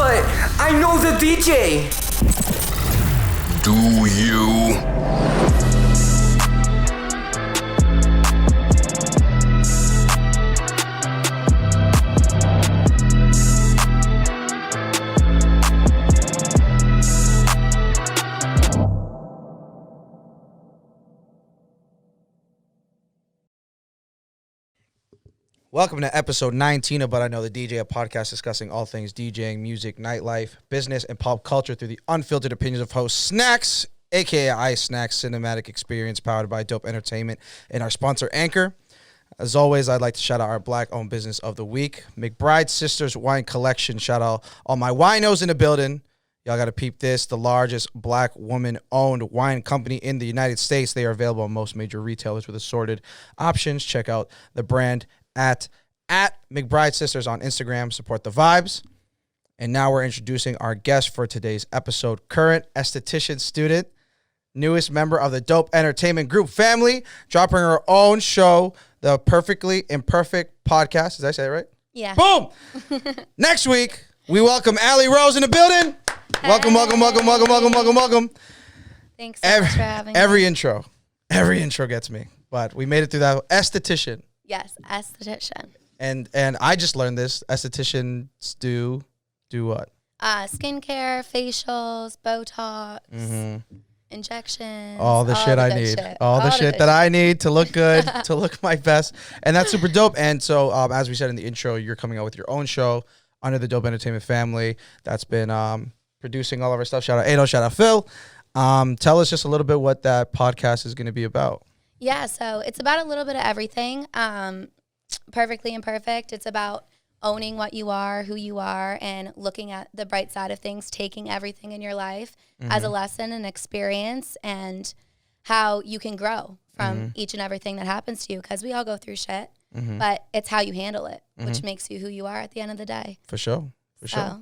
but I know the DJ. Do you? Welcome to episode 19 of But I Know the DJ, a podcast discussing all things DJing, music, nightlife, business, and pop culture through the unfiltered opinions of host Snacks, a.k.a. Ice Snacks Cinematic Experience, powered by Dope Entertainment and our sponsor, Anchor. As always, I'd like to shout out our Black-owned business of the week, McBride Sisters Wine Collection. Shout out all my winos in the building. Y'all got to peep this. The largest Black woman-owned wine company in the United States. They are available on most major retailers with assorted options. Check out the brand at McBride Sisters on Instagram. Support the vibes. And now we're introducing our guest for today's episode, current esthetician student, newest member of the Dope Entertainment Group family, dropping her own show, the Perfectly Imperfect podcast. Did I say it right? Yeah. Boom! Next week, we welcome Allie Rose in the building. Hey. Welcome. Thanks so much for having me. Every intro gets me. But we made it through that. Esthetician. Yes, esthetician. And I just learned this. Estheticians do what? Skincare, facials, Botox, injections. All the shit I need. All the shit that I need to look good, to look my best. And that's super dope. And so, as we said in the intro, you're coming out with your own show under the Dope Entertainment family that's been producing all of our stuff. Shout out Ado, shout out Phil. Tell us just a little bit what that podcast is going to be about. Yeah, so it's about a little bit of everything. Perfectly Imperfect. It's about owning what you are, who you are, and looking at the bright side of things, taking everything in your life as a lesson and experience, and how you can grow from each and everything that happens to you, because we all go through shit, but it's how you handle it, which makes you who you are at the end of the day. For sure.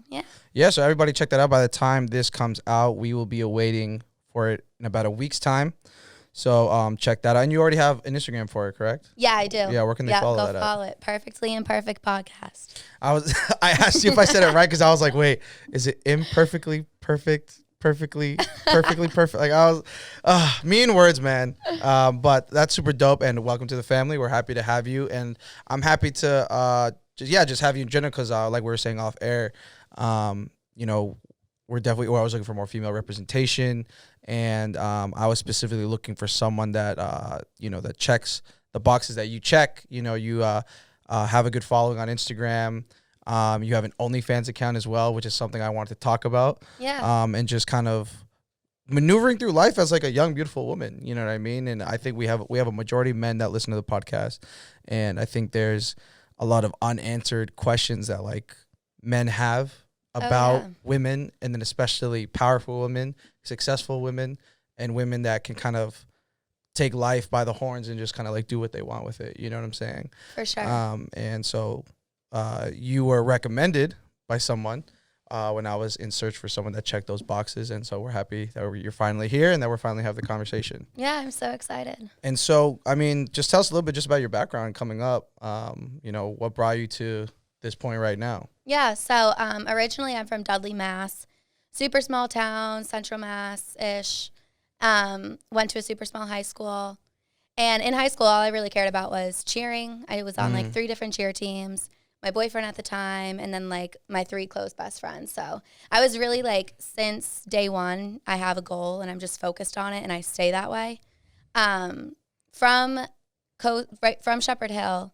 Yeah. Yeah, so everybody check that out. By the time this comes out, we will be awaiting for it in about a week's time. So check that out. And you already have an Instagram for it, correct? Yeah, I do. Yeah, where can they follow that at? Go follow it. Perfectly Imperfect Podcast. I asked you if I said it right because I was like, wait, is it imperfectly perfect? Perfectly perfect. Like I was, mean words, man. But that's super dope. And welcome to the family. We're happy to have you. And I'm happy to just have you in general because like we were saying off air, we're always looking for more female representation. And I was specifically looking for someone that, that checks the boxes that you check. You have a good following on Instagram. You have an OnlyFans account as well, which is something I wanted to talk about. Yeah. And just kind of maneuvering through life as like a young, beautiful woman. You know what I mean? And I think we have a majority of men that listen to the podcast. And I think there's a lot of unanswered questions that like men have about women, and then especially powerful women, successful women, and women that can kind of take life by the horns and just kind of like do what they want with it. You know what I'm saying? For sure. And so you were recommended by someone when I was in search for someone that checked those boxes. And so we're happy that you're finally here and that we're finally having the conversation. Yeah, I'm so excited. And so, I mean, just tell us a little bit just about your background coming up. What brought you to this point right now? Yeah, so originally I'm from Dudley, Mass. Super small town, Central Mass-ish. Went to a super small high school. And in high school, all I really cared about was cheering. I was on like 3 different cheer teams. My boyfriend at the time, and then like my 3 close best friends. So I was really like, since day one, I have a goal and I'm just focused on it and I stay that way. From Shepherd Hill,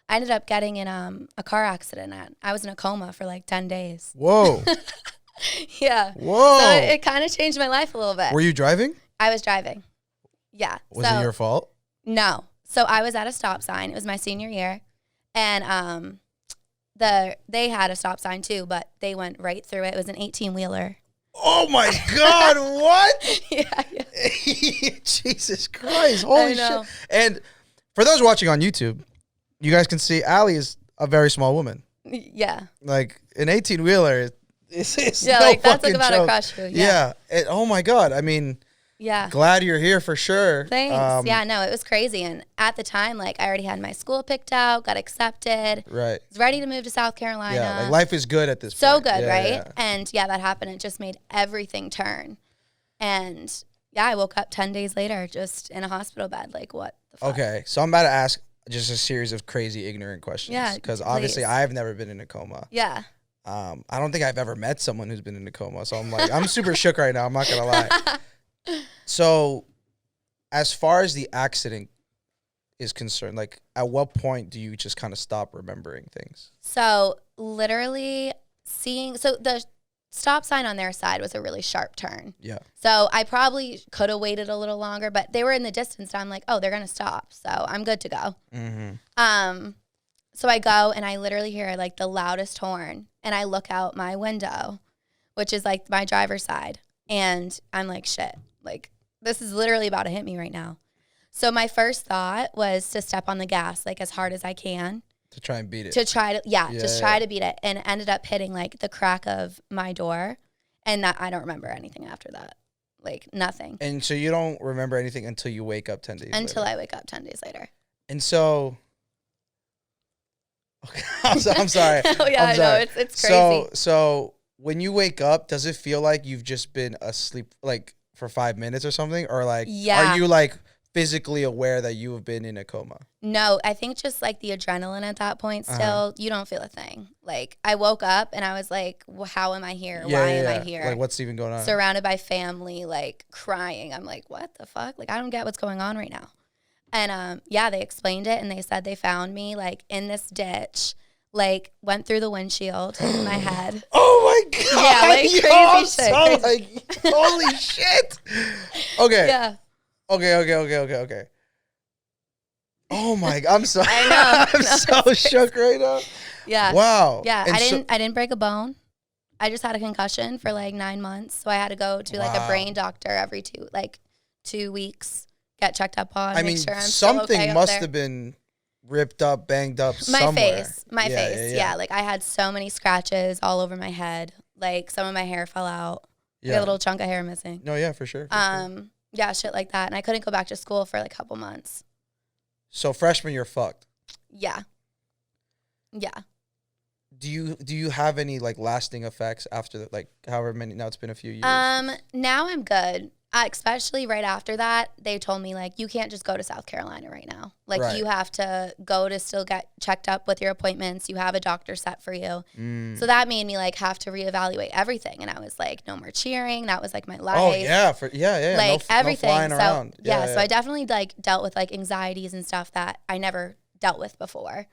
I ended up getting in a car accident. I was in a coma for like 10 days. Whoa. Yeah. Whoa. So it kind of changed my life a little bit. Were you driving? I was driving. Yeah. Was it your fault? No. So I was at a stop sign. It was my senior year. And they had a stop sign too, but they went right through it. It was an 18-wheeler. Oh my God, what? Yeah. Jesus Christ. Holy shit. And for those watching on YouTube, you guys can see Allie is a very small woman. Yeah. Like an 18-wheeler is yeah, no like that's like fucking about joke. to crush you. Yeah. Oh my God. I mean, Yeah. Glad you're here for sure. Thanks. Yeah, no, it was crazy. And at the time, like, I already had my school picked out, got accepted. Right. Was ready to move to South Carolina. Yeah, like life is good at this so point. good, Yeah, right? yeah. And yeah, that happened. It just made everything turn. And yeah, I woke up 10 days later just in a hospital bed. Like, what the fuck? Okay, so I'm about to ask just a series of crazy ignorant questions. Yeah, because obviously please. I've never been in a coma. Yeah. I don't think I've ever met someone who's been in a coma. So I'm like, I'm super shook right now. I'm not gonna lie. So, as far as the accident is concerned, like, at what point do you just kind of stop remembering things? So literally so the stop sign on their side was a really sharp turn. Yeah. So I probably could have waited a little longer, but they were in the distance. And I'm like, oh, they're going to stop. So I'm good to go. Mm-hmm. So I go and I literally hear like the loudest horn and I look out my window, which is like my driver's side. And I'm like, shit, like this is literally about to hit me right now. So my first thought was to step on the gas like as hard as I can. To try and beat it. To try to beat it. And it ended up hitting like the crack of my door. And that I don't remember anything after that. Like nothing. And so you don't remember anything until you wake up 10 days later. Until I wake up 10 days later. And so, okay, I'm sorry. Oh, yeah, I know. It's crazy. So when you wake up, does it feel like you've just been asleep like for 5 minutes or something? Or like, Yeah. Are you like physically aware that you have been in a coma? No, I think just like the adrenaline at that point still, you don't feel a thing. Like I woke up and I was like, well, how am I here? Why am I here? Like what's even going on? Surrounded by family, like crying. I'm like, what the fuck? Like I don't get what's going on right now. And yeah, they explained it and they said they found me like in this ditch, like went through the windshield in my head. Oh my God. Yeah, like crazy shit. Like, holy shit. Okay. Yeah. Okay. Oh my God, I'm sorry. I know. I'm so shook right now. Yeah. Wow. Yeah, And I didn't break a bone. I just had a concussion for like 9 months. So I had to go to like a brain doctor every 2 weeks, get checked up on, make sure I'm still something okay up must there. have been ripped up, banged up My somewhere. face. Yeah, like I had so many scratches all over my head. Like some of my hair fell out. Like a little chunk of hair missing. No, yeah, for sure. Yeah, shit like that. And I couldn't go back to school for like a couple months. So freshman, you're fucked. Yeah. Do you have any like lasting effects after that? Like however many? Now it's been a few years. Now I'm good. Especially right after that, they told me like you can't just go to South Carolina right now. Like you have to go to still get checked up with your appointments. You have a doctor set for you. So that made me like have to reevaluate everything. And I was like, no more cheering. That was like my life. Oh yeah, like no, everything. No flying so around. So I definitely like dealt with like anxieties and stuff that I never dealt with before.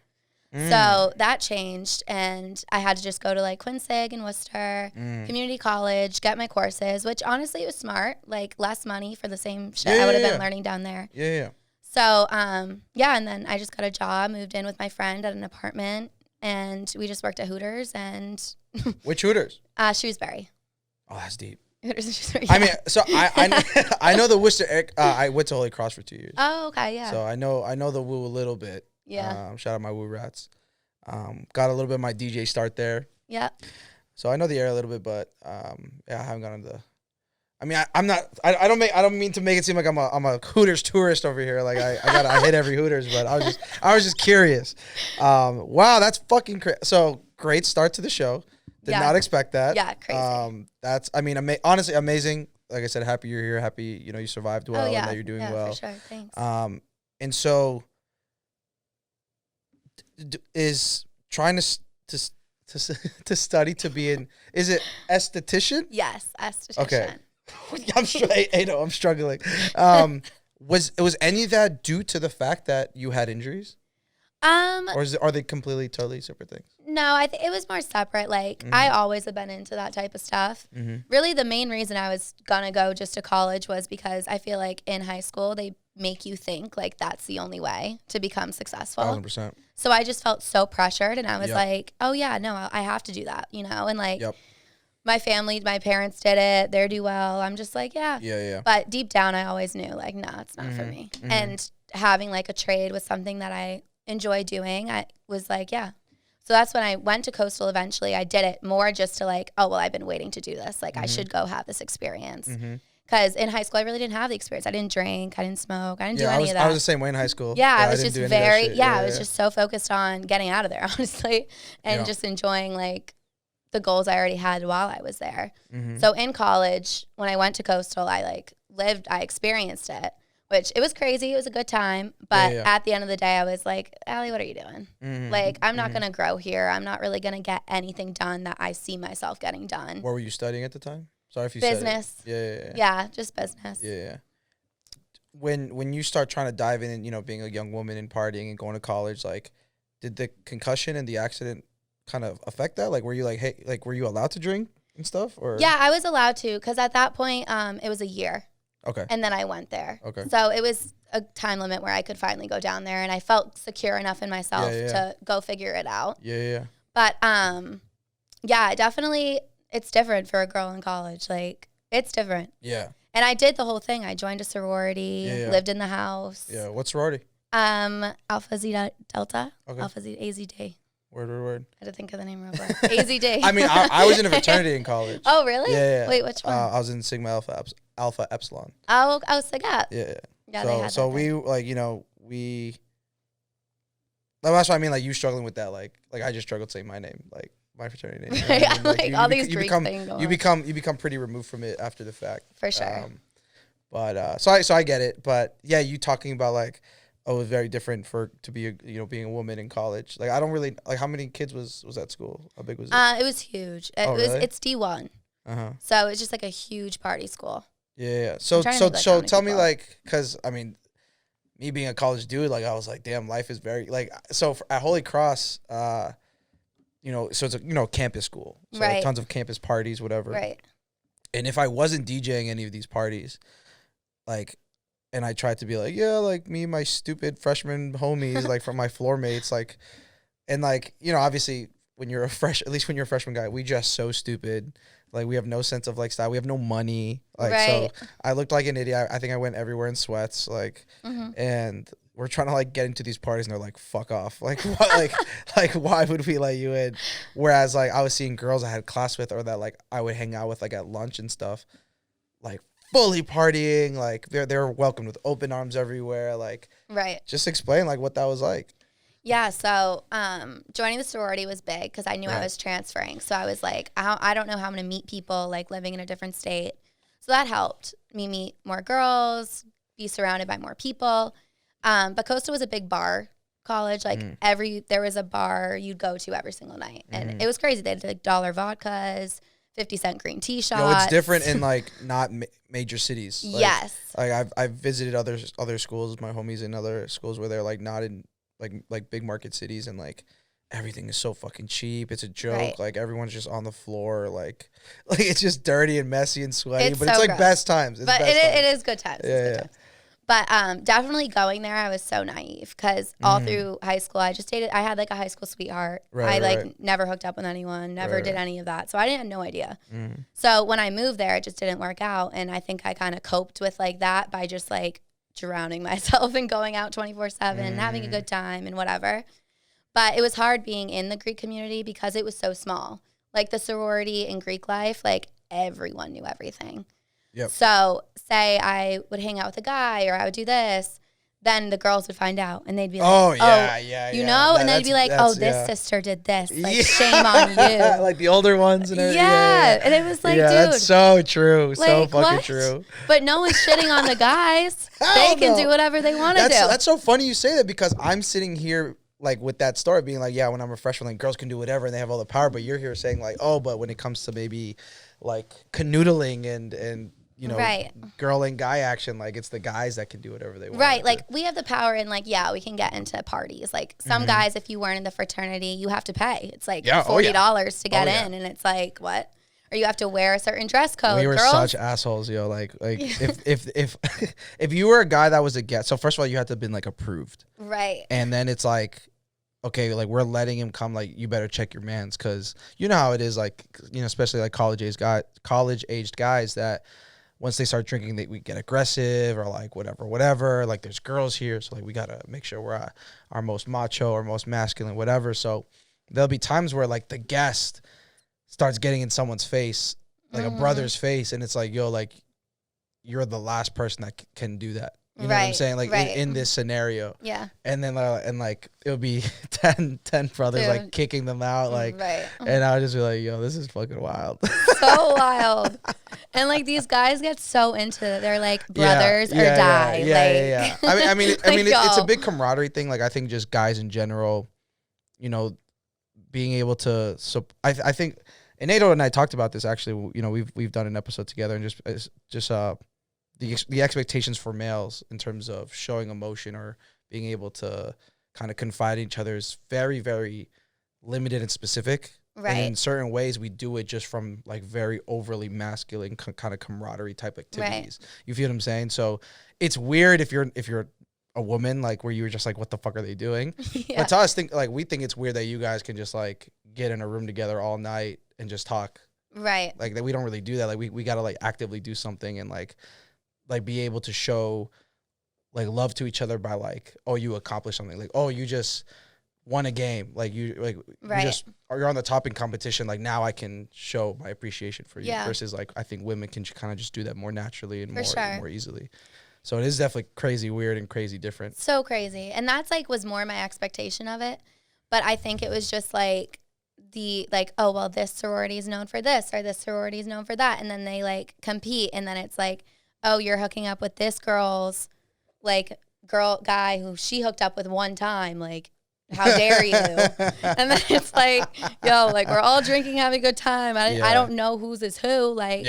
So that changed, and I had to just go to like Quinsig in Worcester, community college, get my courses, which honestly was smart, like less money for the same shit I would have been learning down there. Yeah. So, yeah, and then I just got a job, moved in with my friend at an apartment, and we just worked at Hooters and Which Hooters? Shrewsbury. Oh, that's deep. Hooters and Shrewsbury. Yeah. I mean, so I know the Worcester. I went to Holy Cross for 2 years. Oh, okay, yeah. So I know the Woo a little bit. Yeah. Shout out my Woo rats. Got a little bit of my DJ start there. Yeah. So I know the area a little bit, but yeah, I haven't gone into. I mean, I'm not. I don't mean to make it seem like I'm a Hooters tourist over here. Like I hit every Hooters, but I was just curious. Wow, that's fucking crazy. So great start to the show. Did not expect that. Yeah, crazy. That's honestly amazing. Like I said, happy you're here. Happy you survived well and that you're doing well. For sure. Thanks. And so is trying to study to be an, is it esthetician? Yes, esthetician. Okay. I'm struggling. Was any of that due to the fact that you had injuries? Or are they completely, totally separate things? No, I think it was more separate. Like, I always have been into that type of stuff. Really, the main reason I was going to go just to college was because I feel like in high school, they make you think like that's the only way to become successful. 100%. So I just felt so pressured, and I was like, oh, yeah, no, I have to do that, And like, my family, my parents did it. They do well. I'm just like, yeah. Yeah. But deep down, I always knew, like, no, it's not for me. And having like a trade was something that I enjoy doing. I was like, yeah. So that's when I went to Coastal eventually. I did it more just to like, oh, well, I've been waiting to do this. Like, I should go have this experience. Because in high school, I really didn't have the experience. I didn't drink. I didn't smoke. I didn't do any of that. I was the same way in high school. Yeah, I was didn't just do any of that very, shit. I was just so focused on getting out of there, honestly, and just enjoying like the goals I already had while I was there. So in college, when I went to Coastal, I experienced it, which it was crazy. It was a good time. But at the end of the day, I was like, Allie, what are you doing? Like, I'm not going to grow here. I'm not really going to get anything done that I see myself getting done. What were you studying at the time? Sorry if you business. said it. Yeah, just business. Yeah. When you start trying to dive in and, you know, being a young woman and partying and going to college, like, did the concussion and the accident kind of affect that? Like, were you like, hey, like, were you allowed to drink and stuff? Or yeah, I was allowed to, because at that point, it was a year. Okay. And then I went there. Okay. So it was a time limit where I could finally go down there, and I felt secure enough in myself to go figure it out. Yeah. But yeah, definitely it's different for a girl in college. Like, it's different. Yeah. And I did the whole thing. I joined a sorority, lived in the house. Yeah. What sorority? Alpha Zeta Delta. Okay. Alpha Zeta AZD. Word. I had to think of the name real quick. AZD. I mean, I was in a fraternity in college. Oh, really? Yeah. Wait, which one? I was in Sigma Alpha Epsilon. Oh, Sagat. Yeah. Yeah, they had so that we thing. like, you know, that's what I mean, like you struggling with that, like I just struggled saying my name, like my fraternity name. You know what I mean? Like all these Greek things going on. You become pretty removed from it after the fact. For sure. So I get it, but yeah, you talking about like, oh, it was very different to be being a woman in college. Like I don't really like, how many kids was at school? How big was it? It was huge. Really? It's D1. So it's just like a huge party school. Yeah. So tell me, like, because I mean, me being a college dude, like I was like, damn, life is very like. So at Holy Cross, so it's a campus school, so right. Tons of campus parties, whatever. Right. And if I wasn't DJing any of these parties, like, and I tried to be like, yeah, like me and my stupid freshman homies, like from my floor mates, like, and like, obviously when you're at least when you're a freshman guy, we dress so stupid. Like we have no sense of like style. We have no money. Like, right. So I looked like an idiot. I think I went everywhere in sweats. Like, and we're trying to like get into these parties and they're like, fuck off. Like, what, like why would we let you in? Whereas like I was seeing girls I had class with or that like I would hang out with like at lunch and stuff, like fully partying. Like they're welcomed with open arms everywhere. Like, right. Just explain like what that was like. Yeah, so joining the sorority was big because I knew I was transferring. So I was like, I don't know how I'm going to meet people like living in a different state. So that helped me meet more girls, be surrounded by more people. But Coastal was a big bar college. Like there was a bar you'd go to every single night. And it was crazy. They had like $1 vodkas, 50-cent green tea shots. No, it's different in like not major cities. Like, yes. Like I've visited other schools, my homies in other schools where they're like not in like big market cities, and like everything is so fucking cheap. It's a joke. Right. Like everyone's just on the floor. Like it's just dirty and messy and sweaty. But so it's like gross. best times. But it is good times. Yeah, it's good times. But definitely going there, I was so naive because all through high school, I had like a high school sweetheart. Right. Never hooked up with anyone, never did any of that. So I didn't have no idea. So when I moved there, it just didn't work out. And I think I kind of coped with like that by just like drowning myself and going out 24/7 and having a good time and whatever. But it was hard being in the Greek community because it was so small. Like the sorority in Greek life, like everyone knew everything. Yep. So say I would hang out with a guy or I would do this, then the girls would find out and they'd be like, you know? And they'd be like, oh, this sister did this. Like, shame on you. Like the older ones and everything. Yeah. And it was like, dude. That's so true. Like, so fucking what? true. But no one's shitting on the guys. They can do whatever they want to do. That's so funny you say that because I'm sitting here like with that story being like, yeah, when I'm a freshman, like girls can do whatever and they have all the power. But you're here saying like, oh, but when it comes to maybe like canoodling and girl and guy action, like it's the guys that can do whatever they want. Right. Like we have the power and like, yeah, we can get into parties. Like some guys, if you weren't in the fraternity, you have to pay. It's like $40 to get in. And it's like, what? Or you have to wear a certain dress code. We were such assholes, yo. Like if you were a guy that was a guest, so first of all, you had to have been like approved. Right. And then it's like, okay, like we're letting him come, like you better check your mans, because you know how it is, like, especially like college aged guys that once they start drinking, we get aggressive or like whatever. Like there's girls here, so like we gotta make sure we're our most macho or most masculine, whatever. So there'll be times where like the guest starts getting in someone's face, like a brother's face, and it's like, yo, like you're the last person that can do that. You know what I'm saying? Like in this scenario. Yeah. And then it would be 10 brothers like kicking them out and I would just be like, yo, this is fucking wild. So wild. And like these guys get so into it. They're like brothers or die. Yeah. I mean it's a big camaraderie thing. Like I think just guys in general, you know, being able to I think and Nato and I talked about this actually, you know, we've done an episode together and just the expectations for males in terms of showing emotion or being able to kind of confide in each other is very, very limited and specific. Right. And in certain ways, we do it just from like very overly masculine kind of camaraderie type activities. Right. You feel what I'm saying? So it's weird if you're a woman, like where you were just like, what the fuck are they doing? But to us, we think it's weird that you guys can just like get in a room together all night and just talk. Right. Like that we don't really do that. Like we got to like actively do something and like be able to show like love to each other by like, oh, you accomplished something. Like, oh, you just won a game. Like you you're on the top in competition. Like now I can show my appreciation for you versus like, I think women can kind of just do that more naturally and more easily. So it is definitely crazy weird and crazy different. So crazy. And that's like was more my expectation of it. But I think it was just like oh, well, this sorority is known for this or this sorority is known for that. And then they like compete. And then it's like, oh, you're hooking up with this girl's like guy who she hooked up with one time. Like, how dare you? And then it's like, yo, like we're all drinking, having a good time. I don't know whose is who. Like,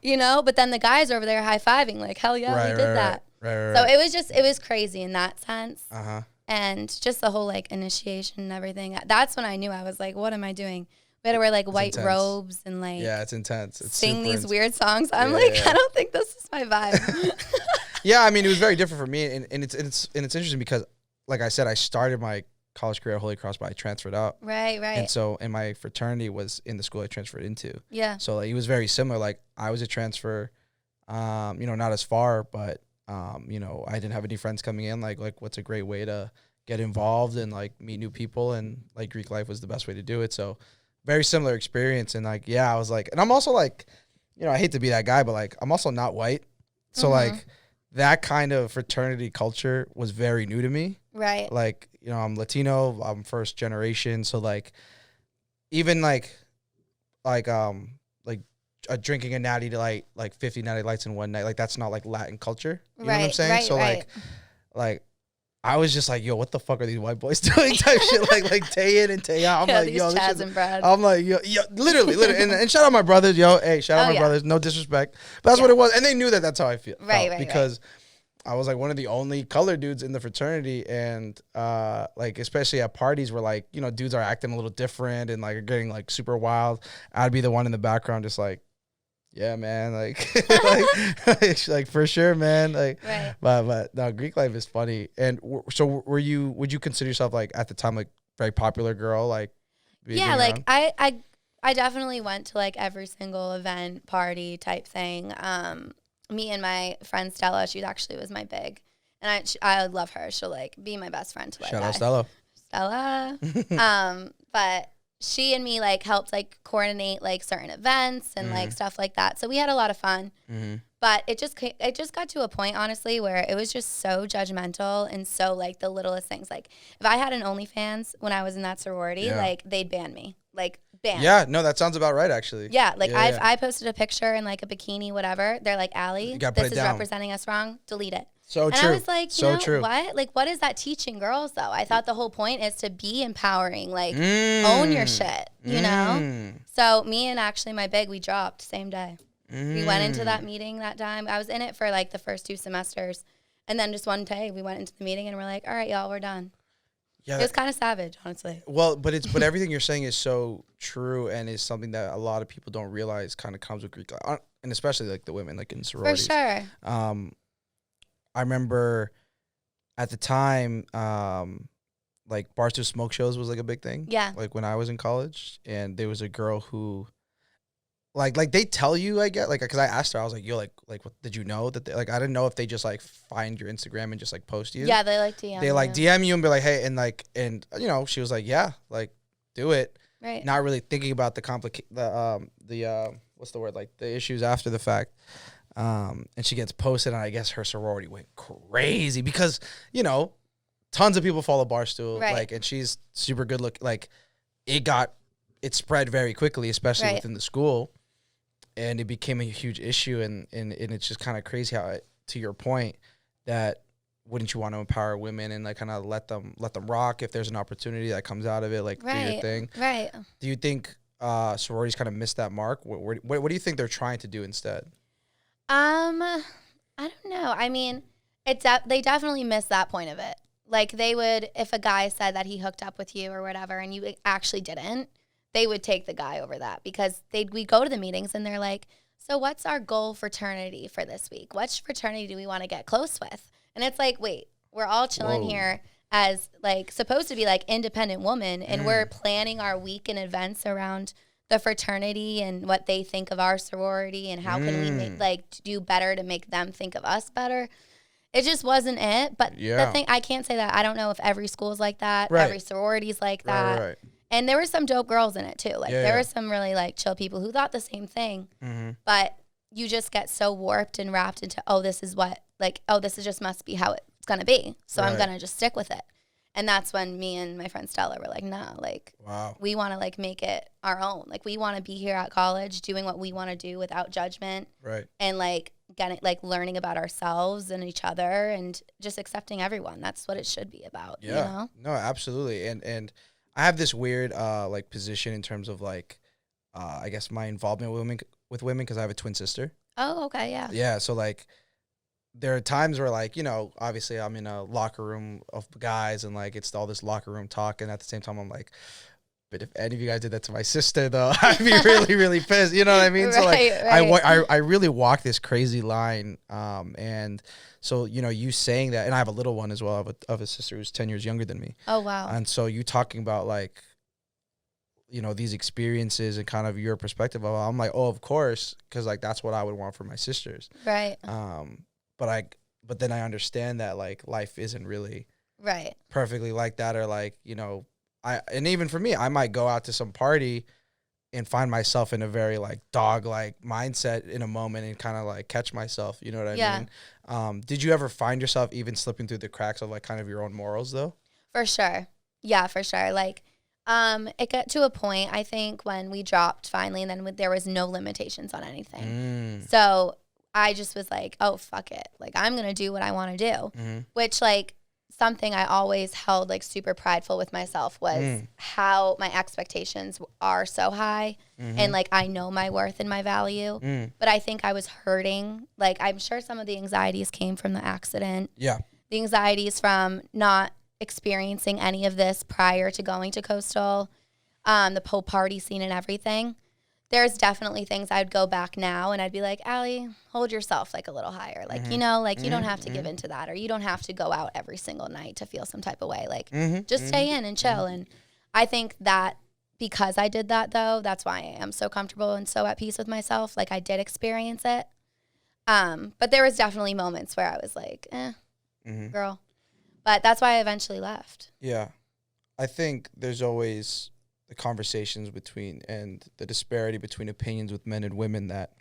you know, but then the guys are over there high-fiving like, hell yeah, we did that. Right. So it was crazy in that sense. Uh-huh. And just the whole like initiation and everything. That's when I knew. I was like, what am I doing? We had to wear like white robes and like it's intense. It's sing these weird songs. I'm I don't think this is my vibe. Yeah, I mean it was very different for me, and it's interesting because, like I said, I started my college career at Holy Cross, but I transferred out. Right. And so, and my fraternity was in the school I transferred into. Yeah. So like it was very similar. Like I was a transfer, you know, not as far, but you know, I didn't have any friends coming in. Like what's a great way to get involved and like meet new people, and like Greek life was the best way to do it. So. Very similar experience, and like I was like, and I'm also like, you know, I hate to be that guy, but like I'm also not white, so like that kind of fraternity culture was very new to me. Right. Like, you know, I'm Latino, I'm first generation, so like even like drinking a natty light, like 50 natty lights in one night, like that's not like Latin culture. You know what I'm saying? So like I was just like, yo, what the fuck are these white boys doing? Type shit, like day in and day out. I'm like, yo, this shit. I'm like, yo, literally, and shout out my brothers, yo, hey, shout out my brothers, no disrespect, but that's what it was, and they knew that that's how I feel, right, because I was like one of the only colored dudes in the fraternity, and like especially at parties where like, you know, dudes are acting a little different and like are getting like super wild. I'd be the one in the background, just like. Yeah, man, like, like for sure, man. Like, but no, Greek life is funny. And so, would you consider yourself like at the time like very popular girl? Like, yeah, like I definitely went to like every single event, party type thing. Me and my friend Stella, she actually was my big, and I love her. She'll like be my best friend. Shout out Stella. But. She and me like helped like coordinate like certain events and like stuff like that. So we had a lot of fun. But it just got to a point, honestly, where it was just so judgmental and so like the littlest things. Like if I had an OnlyFans when I was in that sorority, like they'd ban me. Like ban. Yeah, no, that sounds about right actually. Yeah, like I posted a picture in like a bikini, whatever. They're like, Allie, this is representing us wrong. Delete it. So and true. I was like, you know what? Like, what is that teaching girls, though? I thought the whole point is to be empowering, like, own your shit, you know? So me and actually my big, we dropped same day. We went into that meeting that time. I was in it for, like, the first 2 semesters. And then just one day, we went into the meeting and we're like, all right, y'all, we're done. Yeah, it was kind of savage, honestly. Well, but everything you're saying is so true and is something that a lot of people don't realize kind of comes with Greek life, and especially, like, the women, like, in sororities. For sure. I remember at the time, like Barstool smoke shows was like a big thing. Yeah. Like when I was in college, and there was a girl who, like they tell you, I get, like, because I asked her, I was like, yo, like what did you know that they, like, I didn't know if they just like find your Instagram and just like post you. Yeah, they like DM. They like DM you and be like, hey, and you know, she was like, yeah, like do it. Right. Not really thinking about the what's the word, like the issues after the fact. And she gets posted, and I guess her sorority went crazy because, you know, tons of people follow Barstool, Right. like, and she's super good looking. Like, it spread very quickly, especially Right. within the school, and it became a huge issue. And it's just kind of crazy how, to your point, that wouldn't you want to empower women and like kind of let them rock if there's an opportunity that comes out of it, like do your thing. Right. Do you think sororities kind of missed that mark? What do you think they're trying to do instead? I don't know. I mean, they definitely missed that point of it. Like they would, if a guy said that he hooked up with you or whatever, and you actually didn't, they would take the guy over that because we go to the meetings and they're like, so what's our goal fraternity for this week? Which fraternity do we want to get close with? And it's like, wait, we're all chilling here as like supposed to be like independent women, and we're planning our week and events around the fraternity and what they think of our sorority and how can we do better to make them think of us better. It just wasn't it. But the thing, I can't say that. I don't know if every school's like that. Right. Every sorority's like that. Right. And there were some dope girls in it too. Like there were some really like chill people who thought the same thing. But you just get so warped and wrapped into, this is just must be how it's going to be. So I'm going to just stick with it. And that's when me and my friend Stella were like, no, like, we want to like make it our own. Like we want to be here at college doing what we want to do without judgment. Right. And like getting, like learning about ourselves and each other and just accepting everyone. That's what it should be about. Yeah. You know? No, absolutely. And I have this weird like position in terms of like I guess my involvement with women because I have a twin sister. Oh, okay, yeah. Yeah, so like there are times where like, you know, obviously I'm in a locker room of guys and like it's all this locker room talk, and at the same time I'm like, but if any of you guys did that to my sister though, I'd be really, really pissed. You know what I mean? So like I really walk this crazy line. And so, you know, you saying that, and I have a little one as well of a sister who's 10 years younger than me. Oh, wow. And so you talking about like, you know, these experiences and kind of your perspective of, I'm like, oh, of course, because like that's what I would want for my sisters. Right. But then I understand that like life isn't really perfectly like that, or like, you know, and even for me, I might go out to some party and find myself in a very like dog like mindset in a moment and kind of like catch myself. You know what I mean? Did you ever find yourself even slipping through the cracks of like kind of your own morals though? For sure. Yeah, for sure. Like, it got to a point, I think, when we dropped finally, and then there was no limitations on anything. So I just was like, oh, fuck it. Like, I'm going to do what I want to do, which, like, something I always held, like, super prideful with myself was how my expectations are so high, and, like, I know my worth and my value, but I think I was hurting. Like, I'm sure some of the anxieties came from the accident. Yeah. The anxieties from not experiencing any of this prior to going to Coastal, the whole party scene and everything. There's definitely things I'd go back now and I'd be like, Allie, hold yourself like a little higher. Like, you know, like you don't have to give into that, or you don't have to go out every single night to feel some type of way. Like just stay in and chill. And I think that because I did that though, that's why I am so comfortable and so at peace with myself. Like I did experience it. But there was definitely moments where I was like, girl. But that's why I eventually left. Yeah. I think there's always the conversations between and the disparity between opinions with men and women that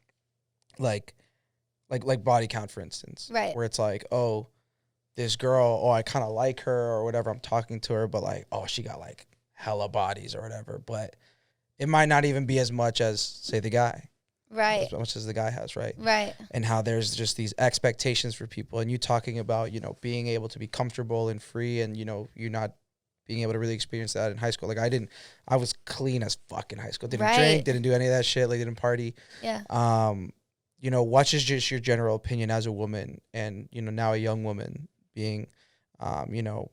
like body count, for instance. Right. Where it's like, oh, this girl, I kind of like her or whatever, I'm talking to her, but like, oh, she got like hella bodies or whatever. But it might not even be as much as, say, the guy. Right. As much as the guy has, right? Right. And how there's just these expectations for people. And you talking about, you know, being able to be comfortable and free and, you know, you not being able to really experience that in high school. Like I was clean as fuck in high school. Didn't drink, didn't do any of that shit, like didn't party. Yeah. You know, what's just your general opinion as a woman and, you know, now a young woman being, you know,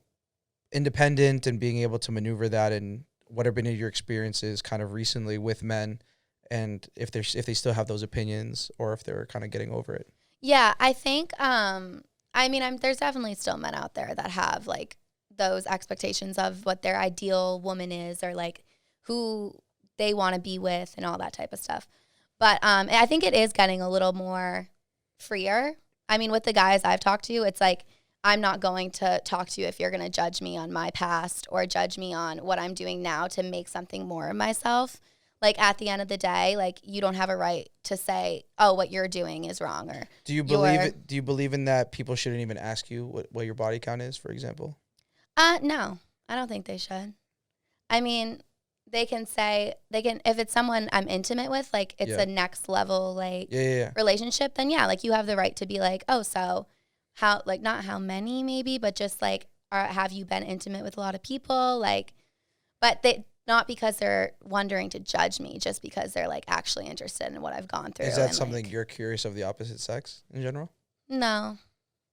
independent and being able to maneuver that, and what have been your experiences kind of recently with men, and if they still have those opinions or if they're kind of getting over it? Yeah, I think, I mean, there's definitely still men out there that have like those expectations of what their ideal woman is, or like who they want to be with and all that type of stuff. But I think it is getting a little more freer. I mean, with the guys I've talked to, it's like, I'm not going to talk to you if you're going to judge me on my past or judge me on what I'm doing now to make something more of myself. like at the end of the day, like you don't have a right to say, oh, what you're doing is wrong. Or Do you believe it? Do you believe in that people shouldn't even ask you what your body count is, for example? No, I don't think they should. I mean, they can if it's someone I'm intimate with, like it's a next level, like relationship, then yeah, like you have the right to be like, oh, so how, like not how many maybe, but just like, have you been intimate with a lot of people? Like, but they, not because they're wondering to judge me, just because they're like actually interested in what I've gone through. Is that something you're curious of the opposite sex in general? No,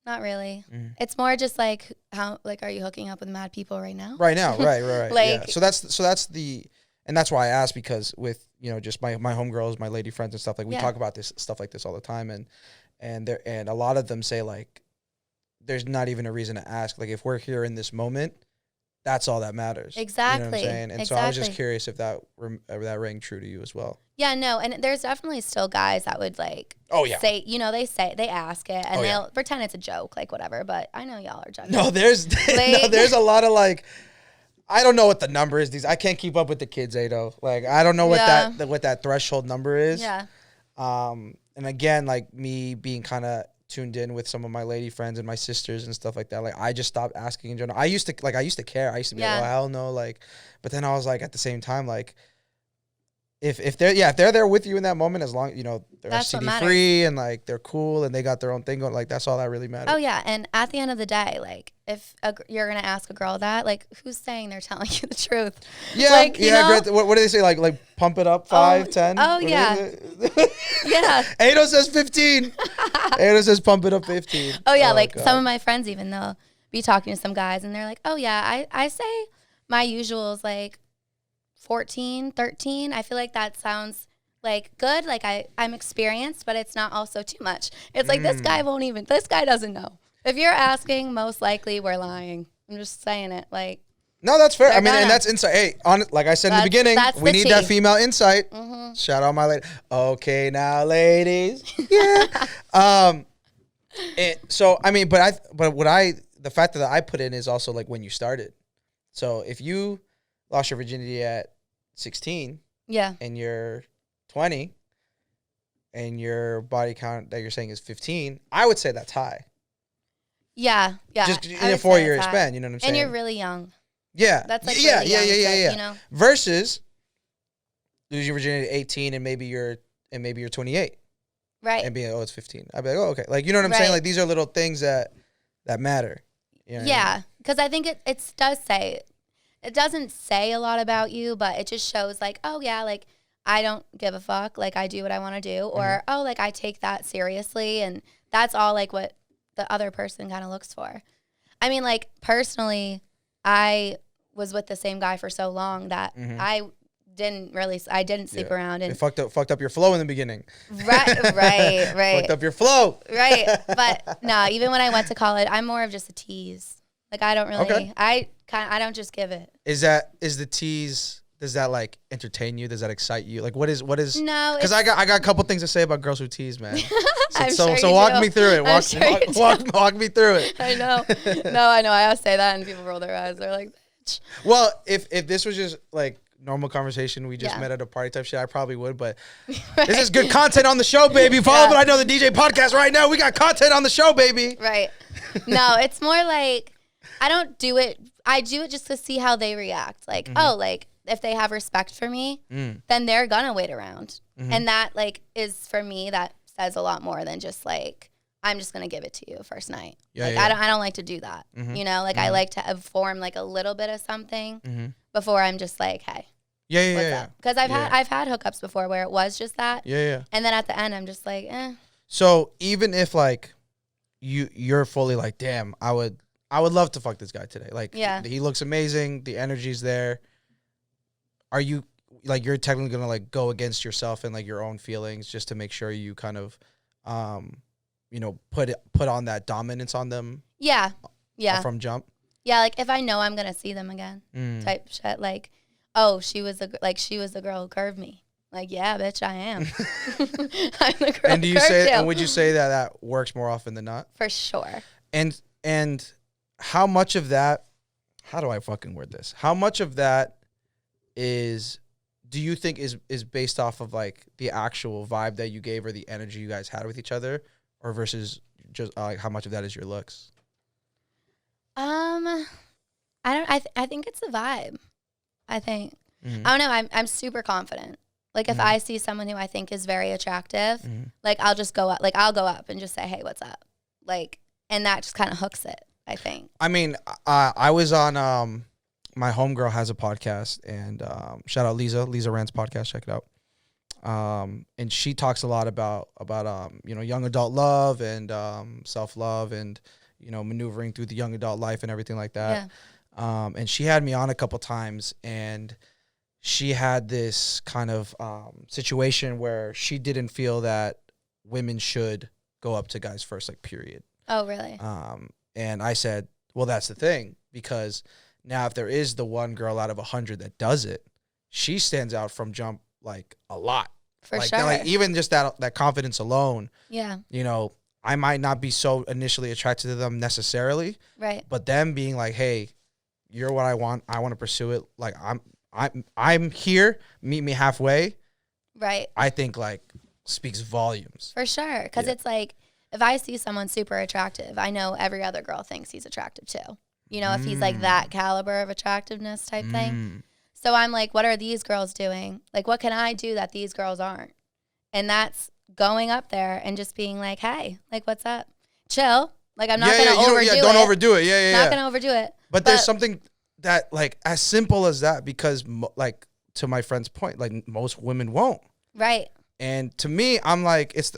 not really. It's more just like, how, like, are you hooking up with mad people right now? Right now, right. Like, So that's the, and that's why I asked, because with, you know, just my homegirls, my lady friends and stuff, like we talk about this stuff like this all the time, and a lot of them say like, there's not even a reason to ask. Like if we're here in this moment, that's all that matters. Exactly. You know what I'm saying? And so I was just curious if that rang true to you as well. Yeah, no, and there's definitely still guys that would like say, you know, they ask it and they'll pretend it's a joke, like whatever, but I know y'all are judging. No, there's there's a lot of like, I don't know what the number is. I can't keep up with the kids, Ado. Like I don't know what that threshold number is. Yeah. And again, like me being kind of tuned in with some of my lady friends and my sisters and stuff like that. Like I just stopped asking in general. I used to care. I used to be like, oh hell no, like, but then I was like, at the same time, like if they're there with you in that moment, as long, you know, they're STD free and like they're cool and they got their own thing going, like that's all that really matters. Oh yeah, and at the end of the day, like if you're gonna ask a girl that, like who's saying they're telling you the truth? Yeah, like, great. What do they say? Like pump it up 5, 10? Oh yeah. Yeah. Ado says 15. Ado says pump it up 15. Oh yeah, like God. Some of my friends even, they'll be talking to some guys and they're like, oh yeah, I say my usual is like 14, 13. I feel like that sounds like good. Like I'm experienced, but it's not also too much. It's like this guy doesn't know. If you're asking, most likely we're lying. I'm just saying it. Like, no, that's fair. I mean, and that's insight. Hey, like I said in the beginning, we need that female insight. Shout out my lady. Okay, now ladies. Yeah. So I mean, the fact that I put in is also like when you started. So if you lost your virginity at 16, and you're 20, and your body count that you're saying is 15, I would say that's high. Yeah. Just in a 4-year span, you know what I'm saying? And you're really young. Yeah. That's like really young, yeah. You know? Versus lose your virginity at 18 and maybe you're 28. Right. And being, oh, it's 15. I'd be like, oh, okay. Like, you know what I'm saying? Like, these are little things that matter. You know yeah. Because I think it doesn't say a lot about you, but it just shows like, oh yeah, like I don't give a fuck. Like I do what I want to do. Or, oh, like I take that seriously. And that's all like what the other person kind of looks for. I mean, like personally, I was with the same guy for so long that I didn't sleep around, and it fucked up your flow in the beginning. Right. Fucked up your flow. Right. But no, even when I went to college, I'm more of just a tease. Like I don't really, I don't just give it. Is the tease? Does that like entertain you? Does that excite you? Like what is? No, because I got a couple things to say about girls who tease, man. So walk me through it. Walk me through it. I know. No, I know. I always say that, and people roll their eyes. They're like, bitch. Well, if this was just like normal conversation, we just met at a party type shit, I probably would. But this is good content on the show, baby. Follow But I Know the DJ podcast right now. We got content on the show, baby. Right. No, it's more like I don't do it. I do it just to see how they react. Like, oh, like if they have respect for me, then they're gonna wait around, and that like is for me that says a lot more than just like I'm just gonna give it to you first night. I don't like to do that. You know, like I like to form like a little bit of something before I'm just like, hey, what's up? Because I've had hookups before where it was just that. And then at the end I'm just like, eh. So even if like you're fully like, damn, I would love to fuck this guy today. Like he looks amazing, the energy's there. Are you like you're technically gonna like go against yourself and like your own feelings just to make sure you kind of you know, put on that dominance on them? Yeah. From jump? Yeah, like if I know I'm gonna see them again, type shit. Like, oh, she was the girl who curved me. Like, yeah, bitch, I am. I'm the girl. And would you say that works more often than not? For sure. And how much of that? How do I fucking word this? How much of that is do you think is based off of like the actual vibe that you gave or the energy you guys had with each other, or versus just like how much of that is your looks? I don't. I think it's the vibe. I think. Mhm. I don't know. I'm super confident. Like if I see someone who I think is very attractive, like I'll just go up. Like I'll go up and just say, "Hey, what's up?" Like, and that just kind of hooks it. I think. I mean, I was on my homegirl has a podcast, and shout out Lisa Rant's podcast, check it out. And she talks a lot about young adult love and self-love and maneuvering through the young adult life and everything like that. Yeah. And she had me on a couple times, and she had this kind of situation where she didn't feel that women should go up to guys first, like period. Oh, really? And I said, well, that's the thing, because now if there is the one girl out of 100 that does it, she stands out from jump like a lot. For like, sure. Like even just that confidence alone, Yeah. I might not be so initially attracted to them necessarily, Right. but them being like, hey, you're what I want to pursue it. Like I'm here, meet me halfway. Right. I think like speaks volumes. For sure. Because it's like, if I see someone super attractive, I know every other girl thinks he's attractive too. If he's like that caliber of attractiveness type thing. So I'm like, what are these girls doing? Like, what can I do that these girls aren't? And that's going up there and just being like, hey, like, what's up? Chill. Like, I'm not going to overdo it. Don't overdo it. Yeah. Not going to overdo it. But there's something that like as simple as that, because like to my friend's point, like most women won't. Right. And to me, I'm like, it's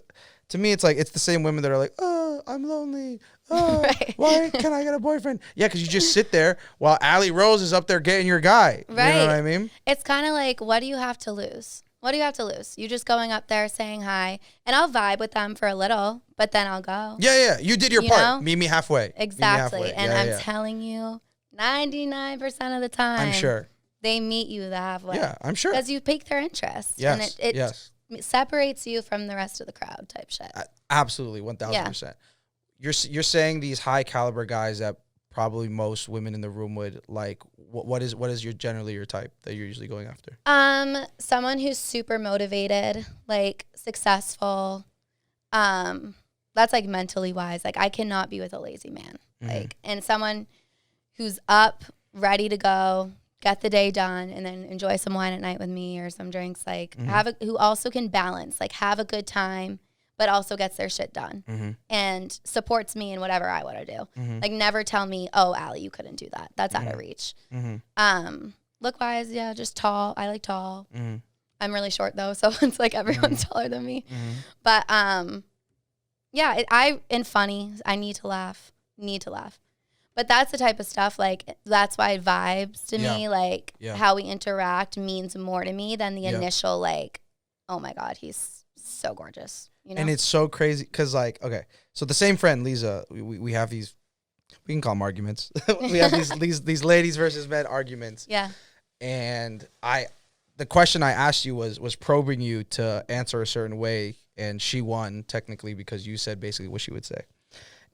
the same women that are like, oh, I'm lonely. Oh, Right. Why can't I get a boyfriend? Yeah, because you just sit there while Allie Rose is up there getting your guy. Right. You know what I mean? It's kind of like, what do you have to lose? What do you have to lose? You just going up there saying hi, and I'll vibe with them for a little, but then I'll go. Yeah. You did your You part. know? Meet me halfway. Exactly. Meet me halfway. And Yeah. I'm telling you, 99% of the time, I'm sure. they meet you the halfway. Yeah, I'm sure. Because you pique their interest. Yes. And it Yes. separates you from the rest of the crowd type shit. Absolutely, 1,000%. You're saying these high caliber guys that probably most women in the room would like. What is generally your type that you're usually going after? Someone who's super motivated, like successful. That's like mentally wise. Like I cannot be with a lazy man. Like, and someone who's up, ready to go, get the day done, and then enjoy some wine at night with me or some drinks. Like who also can balance, like have a good time, but also gets their shit done and supports me in whatever I want to do. Like never tell me, oh, Allie, you couldn't do that. That's out of reach. Look wise, yeah, just tall. I like tall. I'm really short though, so it's like everyone's taller than me. But yeah, and funny. I need to laugh. But that's the type of stuff, like, that's why vibes to me, like, how we interact means more to me than the initial, like, oh, my God, he's so gorgeous, And it's so crazy because, like, okay, so the same friend, Lisa, we have these, we can call them arguments. We have these ladies versus men arguments. Yeah. And the question I asked you was probing you to answer a certain way, and she won, technically, because you said basically what she would say.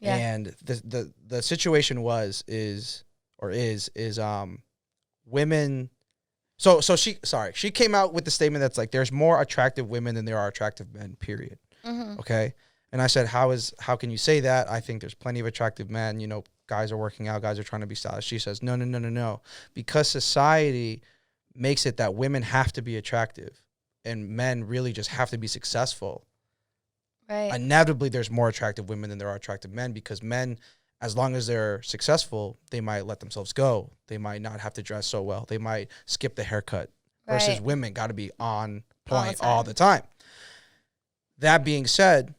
Yeah. And the situation is women. So she came out with the statement that's like, there's more attractive women than there are attractive men, period. Okay. And I said, how can you say that? I think there's plenty of attractive men, guys are working out, guys are trying to be stylish. She says, no. Because society makes it that women have to be attractive and men really just have to be successful. Right. Inevitably, there's more attractive women than there are attractive men, because men, as long as they're successful, they might let themselves go. They might not have to dress so well. They might skip the haircut. Versus women got to be on point all the time. That being said,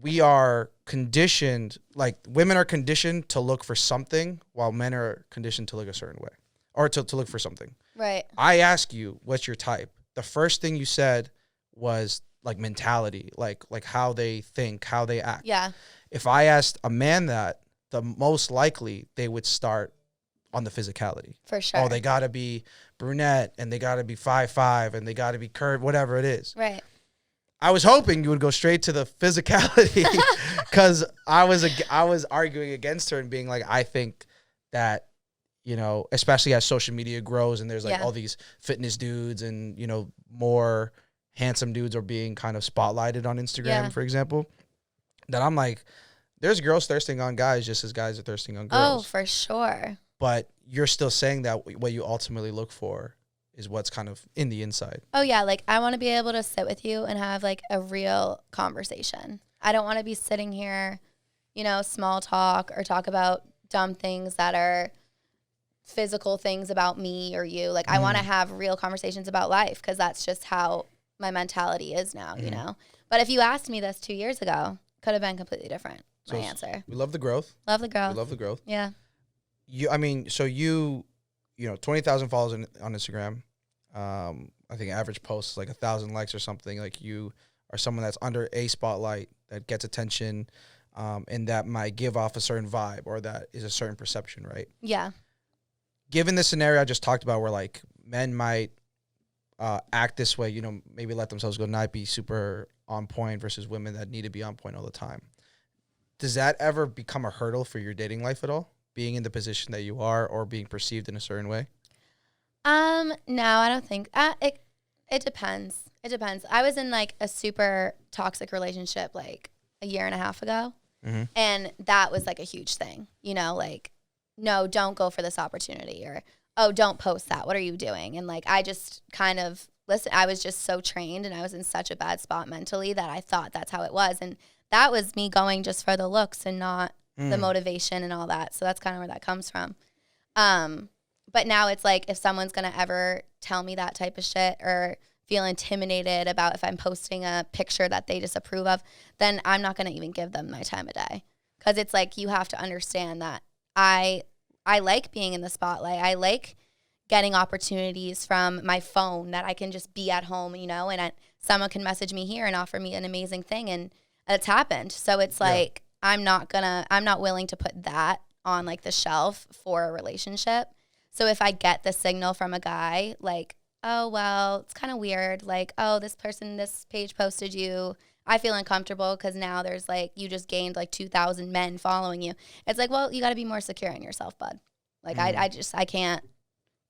we are conditioned, like women are conditioned to look for something while men are conditioned to look a certain way or to look for something. Right. I ask you, what's your type? The first thing you said was like mentality, like how they think, how they act. Yeah. If I asked a man that, the most likely they would start on the physicality. For sure. Oh, they got to be brunette and they got to be 5'5" and they got to be curved, whatever it is. Right. I was hoping you would go straight to the physicality because I was arguing against her and being like, I think that you know, especially as social media grows and there's like Yeah. all these fitness dudes and, you know, more handsome dudes are being kind of spotlighted on Instagram, Yeah. for example, that I'm like, there's girls thirsting on guys just as guys are thirsting on girls. Oh, for sure. But you're still saying that what you ultimately look for is what's kind of in the inside. Oh, yeah. Like, I want to be able to sit with you and have, like, a real conversation. I don't want to be sitting here, you know, small talk or talk about dumb things that are physical things about me or you. Like, I want to have real conversations about life because that's just how my mentality is now, you know? But if you asked me this 2 years ago, could have been completely different, my answer. We love the growth. Love the growth. We love the growth. Yeah. So you know, 20,000 followers on Instagram. I think average post is like 1,000 likes or something. Like you are someone that's under a spotlight that gets attention, and that might give off a certain vibe or that is a certain perception, right? Yeah. Given the scenario I just talked about where like men might act this way, you know, maybe let themselves go, not be super on point versus women that need to be on point all the time. Does that ever become a hurdle for your dating life at all? Being in the position that you are or being perceived in a certain way? No, I don't think it depends. It depends. I was in like a super toxic relationship like a year and a half ago. And that was like a huge thing, you know, like, no, don't go for this opportunity or, oh, don't post that. What are you doing? And like, I just kind of listen, I was just so trained and I was in such a bad spot mentally that I thought that's how it was. And that was me going just for the looks and not the motivation and all that. So that's kind of where that comes from. But now it's like if someone's going to ever tell me that type of shit or feel intimidated about if I'm posting a picture that they disapprove of, then I'm not going to even give them my time of day. Because it's like you have to understand that I like being in the spotlight. I like getting opportunities from my phone that I can just be at home, you know, and someone can message me here and offer me an amazing thing. And it's happened. So it's like I'm not willing to put that on like the shelf for a relationship. So if I get the signal from a guy, like, oh, well, it's kind of weird. Like, oh, this page posted you. I feel uncomfortable because now there's like, you just gained like 2,000 men following you. It's like, well, you got to be more secure in yourself, bud. Like, I can't,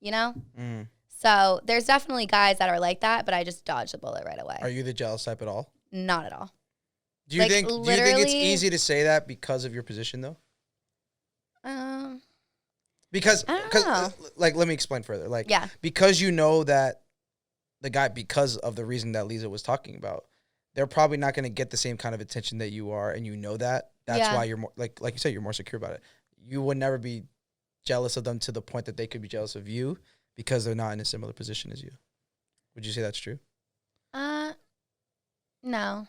you know? So there's definitely guys that are like that, but I just dodge the bullet right away. Are you the jealous type at all? Not at all. Do you Like, think it's easy to say that because of your position though? Because I don't know. like, let me explain further. Like, Yeah. because you know that the guy, because of the reason that Lisa was talking about, they're probably not going to get the same kind of attention that you are, and you know that. That's why you're more, like you said, you're more secure about it. You would never be jealous of them to the point that they could be jealous of you because they're not in a similar position as you. Would you say that's true? No.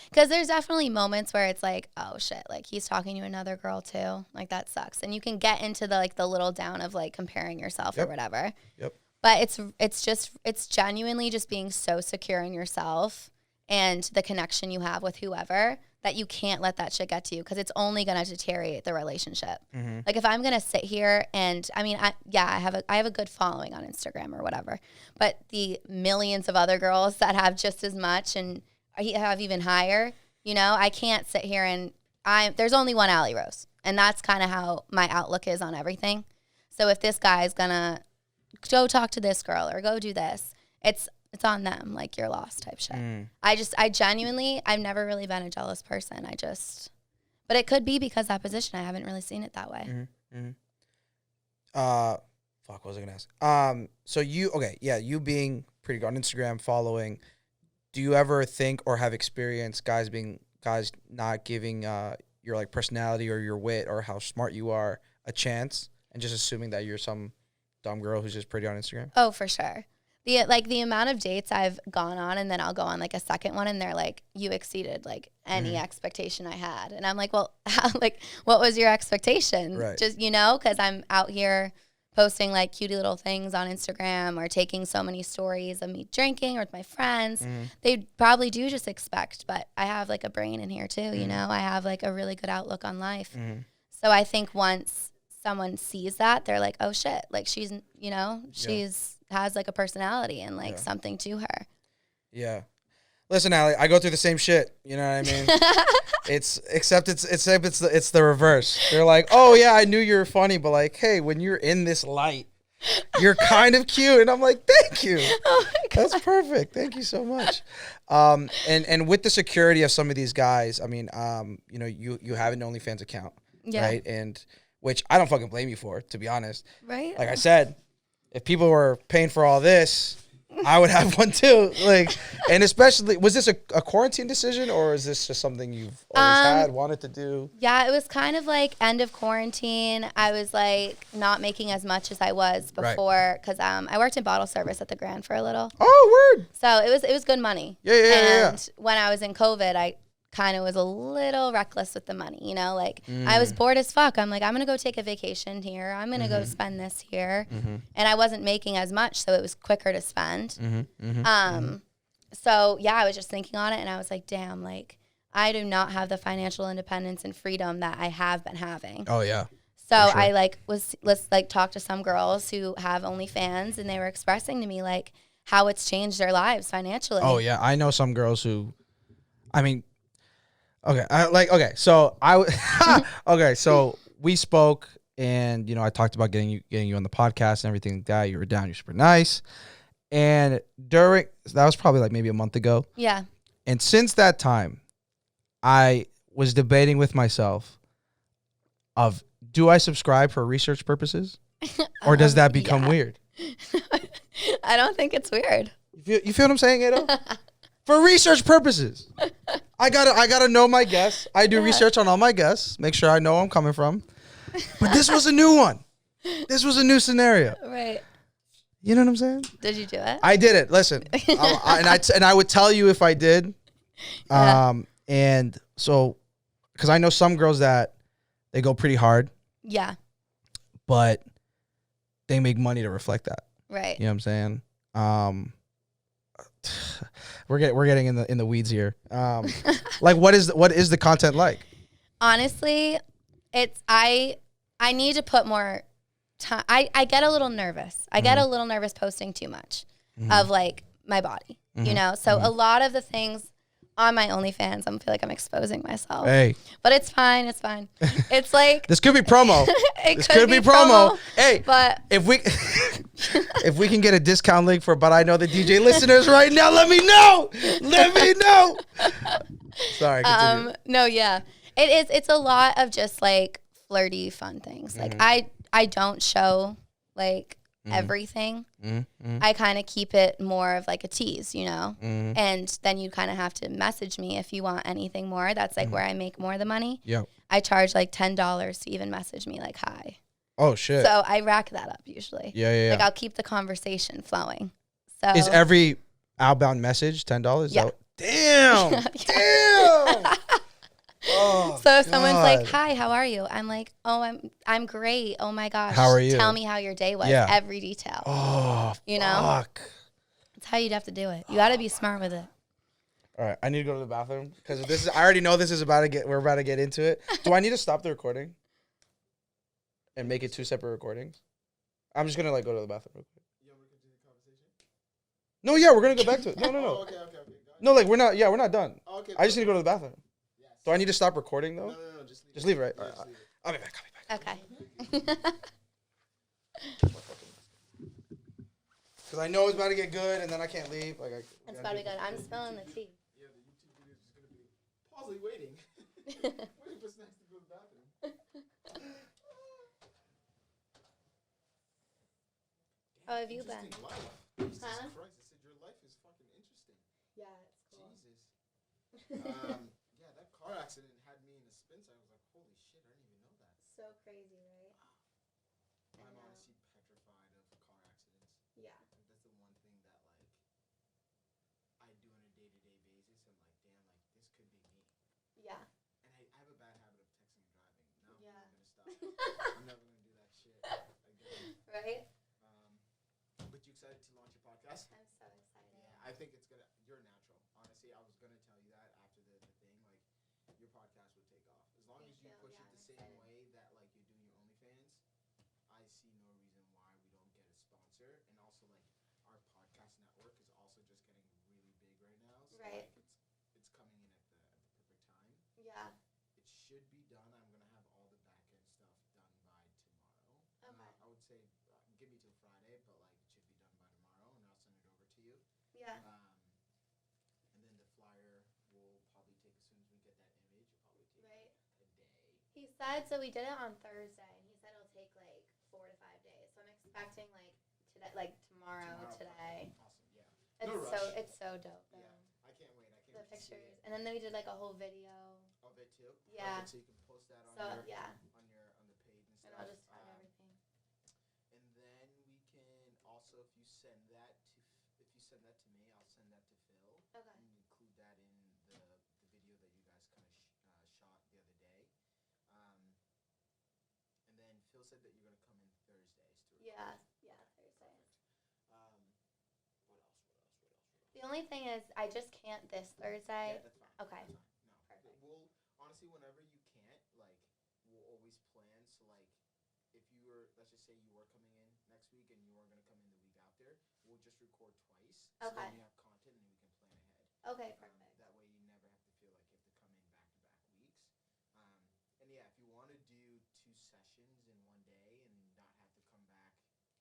Because there's definitely moments where it's like, oh shit, like he's talking to another girl too. Like that sucks. And you can get into the like the little down of like comparing yourself or whatever. Yep. But it's genuinely just being so secure in yourself and the connection you have with whoever that you can't let that shit get to you because it's only going to deteriorate the relationship. Like if I'm going to sit here and I have a good following on Instagram or whatever, but the millions of other girls that have just as much and have even higher, you know, I can't sit here and there's only one Allie Rose, and that's kind of how my outlook is on everything. So if this guy's gonna go talk to this girl or go do this, it's on them, like you're lost type shit. I genuinely, I've never really been a jealous person. But it could be because that position, I haven't really seen it that way. What was I gonna ask? So you being pretty good on Instagram, following. Do you ever think or have experienced guys not giving your like personality or your wit or how smart you are a chance and just assuming that you're some dumb girl who's just pretty on Instagram? Oh, for sure. The amount of dates I've gone on and then I'll go on like a second one and they're like, you exceeded like any expectation I had. And I'm like, well, like what was your expectation? Right. Just, you know, because I'm out here posting like cutie little things on Instagram or taking so many stories of me drinking or with my friends. They probably do just expect, but I have like a brain in here too, you know? I have like a really good outlook on life. So I think once someone sees that, they're like, oh shit, like she's, you know, has like a personality and like something to her. Yeah. Listen, Allie, I go through the same shit. You know what I mean? Except it's the reverse. They're like, oh yeah, I knew you were funny, but like, hey, when you're in this light, you're kind of cute, and I'm like, thank you. Oh my God. That's perfect. Thank you so much. And with the security of some of these guys, I mean, you know, you have an OnlyFans account, Yeah. right? And which I don't fucking blame you for, to be honest. Right. Like I said, if people were paying for all this, I would have one too. Like, and especially, was this a quarantine decision, or is this just something you've always had, wanted to do? Yeah, it was kind of like end of quarantine. I was like not making as much as I was before because I worked in bottle service at the Grand for a little. Oh, word. So it was good money. Yeah. And when I was in COVID, I kind of was a little reckless with the money, you know, like I was bored as fuck. I'm like, I'm going to go take a vacation here. I'm going to go spend this here. And I wasn't making as much, so it was quicker to spend. So yeah, I was just thinking on it and I was like, damn, like I do not have the financial independence and freedom that I have been having. Oh, yeah. So I like let's like talk to some girls who have OnlyFans and they were expressing to me like how it's changed their lives financially. Oh, yeah. I know some girls who, I mean, so okay, so we spoke, and you know, I talked about getting you on the podcast and everything like that. You were down, you're super nice, and that was probably like maybe a month ago. Yeah. And since that time, I was debating with myself of, do I subscribe for research purposes, or does that become weird? I don't think it's weird. You feel what I'm saying, Ado? For research purposes, I gotta know my guests. I do research on all my guests, make sure I know where I'm coming from. But this was a new one. This was a new scenario. Right. You know what I'm saying? Did you do it? I did it. Listen, I would tell you if I did. And so, because I know some girls that they go pretty hard, Yeah. but they make money to reflect that. Right. You know what I'm saying? We're getting in the weeds here. Like what is the content like? Honestly, it's I need to put more time. I get a little nervous. I get a little nervous posting too much of like my body, you know? So a lot of the things on my OnlyFans, I feel like I'm exposing myself. Hey. But it's fine. It's fine. It's like This could be promo. This could be promo. Hey, but if we can get a discount link for But I Know the DJ listeners right now, let me know. Let me know. Sorry, continue. no, yeah. It's a lot of just like flirty fun things. Like I don't show like everything. I kind of keep it more of like a tease, you know? And then you kind of have to message me if you want anything more. That's like where I make more of the money. Yeah. I charge like $10 to even message me like hi. Oh shit. So I rack that up usually. Yeah. Like I'll keep the conversation flowing. So Is every outbound message $10? Yeah. Damn. Damn. Oh, so if someone's like, God. "Hi, how are you?" I'm like, "Oh, I'm great. Oh my gosh, How are you? Tell me how your day was. Yeah. Every detail. Oh, you know, fuck. that's how you'd have to do it. You got to be smart with it. All right, I need to go to the bathroom because this is. I already know this is about to get. We're about to get into it. Do I need to stop the recording and make it 2 separate recordings? I'm just gonna like go to the bathroom real quick. No, yeah, we're gonna go back to it. No. Okay. No, like we're not. Yeah, we're not done. Okay. I just need to go to the bathroom. Do I need to stop recording though? No. Just leave it, right? All right. I'll be back. Okay. Because I know it's about to get good, and then I can't leave. Like It's about to be good. I'm spilling the tea. Yeah, the YouTube video is just gonna be pausing, waiting. Waiting for Snacks to go to the bathroom. How have you been? Interesting life. Jesus Huh? Christ! I said your life is fucking interesting. Yeah, it's cool. Jesus. Yeah, that car accident had me in a spin cycle. I was like, holy shit! I didn't even know that. So crazy, right? I'm honestly petrified of car accidents. Yeah. Like, that's the one thing that like I do on a day-to-day basis. I'm like, damn, like this could be me. Yeah. And I have a bad habit of texting and driving. Now Yeah. I'm gonna stop. I'm never gonna do that shit again. Right? But you excited to launch your podcast? I'm so excited. Yeah, I think it's gonna. You're natural. Honestly, I was gonna tell you that after the thing. Like, your podcast would take off as long as you Thank you. push Yeah, it the I'm same excited. way that like you're doing your OnlyFans. I see no reason why we don't get a sponsor. And also, like, our podcast network is also just getting really big right now. So Right. like it's coming in at the perfect time. Yeah. It should be done. I'm gonna have all the back end stuff done by tomorrow. Okay. I would say give me till Friday, but like it should be done by tomorrow, and I'll send it over to you. Yeah. And then the flyer will probably take, as soon as we get that image, it'll probably take Right. a day. He said, so we did it on Thursday, and he said it'll take like 4 to 5 days. So I'm expecting like today, like tomorrow today. Awesome, yeah. No rush. It's so dope though. Yeah, I can't wait. I can't The wait to see pictures, it. and then we did like a whole video. Of it too. Yeah. Perfect, so you can post that on So your yeah, on the page and and stuff. I'll just tag everything. And then we can also, if you send that to me, I'll send that to Phil. Okay. And include that in the video that you guys kind of shot the other day. And then Phil said that you're gonna come in Thursdays to record. Yeah, Thursday. What else? The only thing is, I just can't this Thursday. Yeah, that's fine. Okay. That's fine. No. Perfect. We'll honestly, whenever you can't, like, we'll always plan. So like, if you were, let's just say you were coming in next week and you were gonna come in the week after, we'll just record twice. So Okay. then you have content and we can plan ahead. Okay, perfect. That way you never have to feel like you have to come in back-to-back weeks. And yeah, if you want to do 2 sessions in one day and not have to come back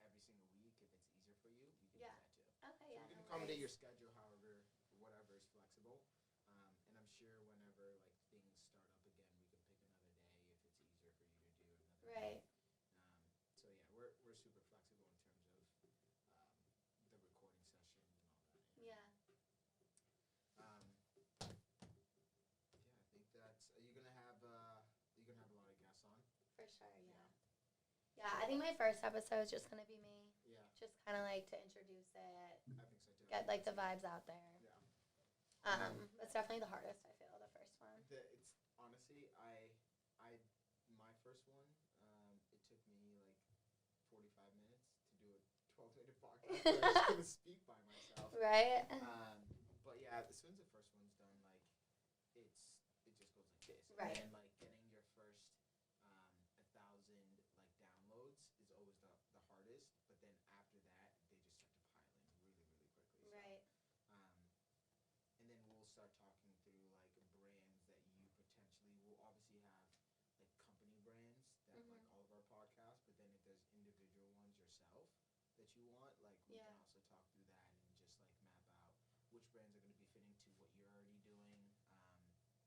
every single week, if it's easier for you, you can Yeah. do that too. Okay, So yeah. we can No accommodate your worries. schedule, however, whatever is flexible. And I'm sure whenever like things start up again, we can pick another day if it's easier for you to do another Right. day. So yeah, we're super flexible in terms of the recording sessions and all that. Yeah. Yeah, I think that's. Are you gonna have a lot of guests on? For sure, yeah. Yeah, I think my first episode is just gonna be me. Yeah, Just kind of like to introduce it, I think so too. get like the vibes out there. Yeah. It's definitely the hardest. I feel the first one. It's honestly, my first one, it took me like 45 minutes to do a 12-minute podcast. So I'm just gonna speak by myself. Right. But yeah, as soon as the first one's done, like it just goes like this. Right. And like getting your first 1,000 like downloads is always the hardest. But then after that, they just start to pile in really, really quickly. So, Right. and then we'll start talking through like brands that you potentially will obviously have like company brands that like all of our podcasts. But then if there's individual ones yourself that you want, like we can also talk through that and just like map out which brands are going to be fitting to what you're already doing,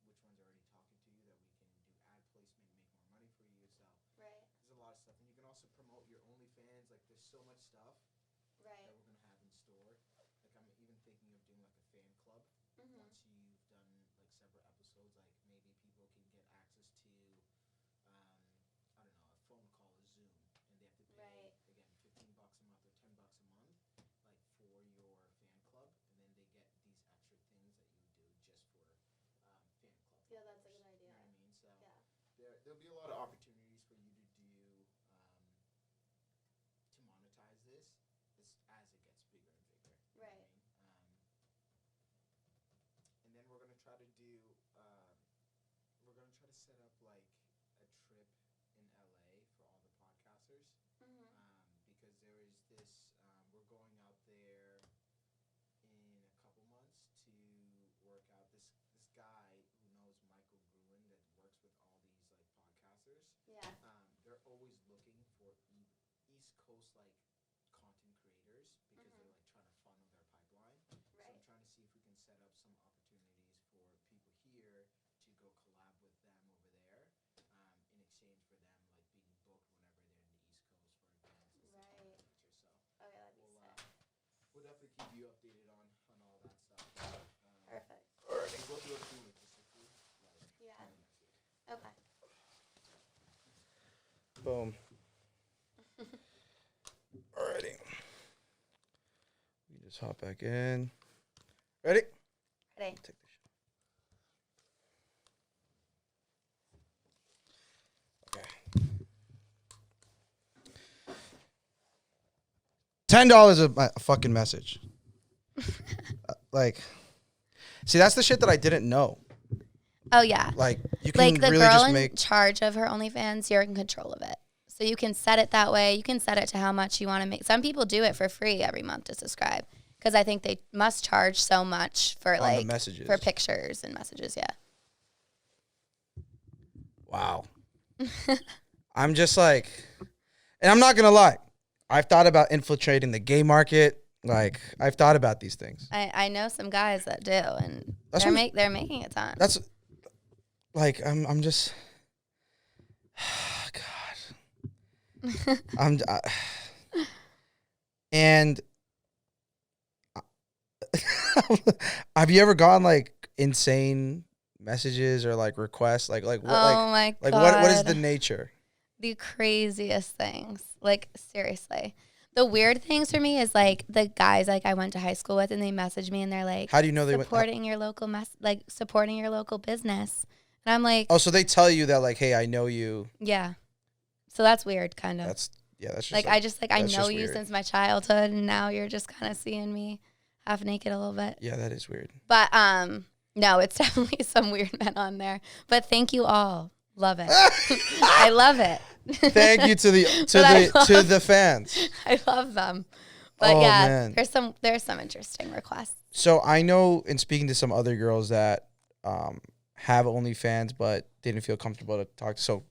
which ones are already talking to you that we can do ad placement, make more money for you. So Right. there's a lot of stuff, and you can also promote your OnlyFans. Like there's so much stuff Right. that we're gonna have in store. Like I'm even thinking of doing like a fan club. Once you've done like several episodes, like maybe people can get access to, I don't know, a phone call, a Zoom, and they have to pay Right. again $15 a month or $10 a month, like for your fan club, and then they get these extra things that you do just for fan club. Yeah, that's a good followers. idea. You know what I mean? So Yeah. there'll be a lot of opportunities for you to do to monetize this as it gets bigger and bigger. You know what I Right. mean? And then we're gonna try to do. We're gonna try to set up like a trip in LA for all the podcasters. Because there is this. We're going out there in a couple months to work out this guy who knows Michael Gruen that works with all these like podcasters. Yeah. They're always looking for East Coast like content creators because they're like trying to funnel their pipeline. So Right. I'm trying to see if we can set up some opportunities for people here to go collab with them over there, in exchange for them like being booked whenever they're in the East Coast for events and stuff of Right. that nature. So Okay, that'd be we'll sick. we'll definitely keep you updated on all that stuff. Perfect. We'll go through a few logistically, like Yeah. next week. Okay. Boom. Alrighty. We just hop back in. Ready? Ready. Take this shit. Okay. $10 a fucking message. Like, see, that's the shit that I didn't know. Oh yeah. Like, you can Like the really girl just in make. charge of her OnlyFans, you're in control of it. So you can set it that way. You can set it to how much you want to make. Some people do it for free every month to subscribe. because I think they must charge so much for On like the messages. for pictures and messages. Yeah. Wow. I'm just like, and I'm not gonna lie, I've thought about infiltrating the gay market. Like, I've thought about these things. I know some guys that do, and That's they're making a ton. That's like, I'm just, God. And have you ever gotten like insane messages or like requests? Like what? Oh my Like God. what is the nature? The craziest things. Like, seriously. The weird things for me is like the guys like I went to high school with, and they message me and they're like, How do you know they went? supporting your local supporting your local business. And I'm like, Oh, so they tell you that like, hey, I know you. yeah. So that's weird, kind of. That's just like I just like I that's know just you weird. since my childhood, and now you're just kind of seeing me half naked a little bit. Yeah, that is weird. But no, it's definitely some weird men on there. But thank you all. Love it. I love it. Thank you to the fans. I love them. But Oh, yeah, man. there's some interesting requests. So I know in speaking to some other girls that have OnlyFans but didn't feel comfortable to talk to. So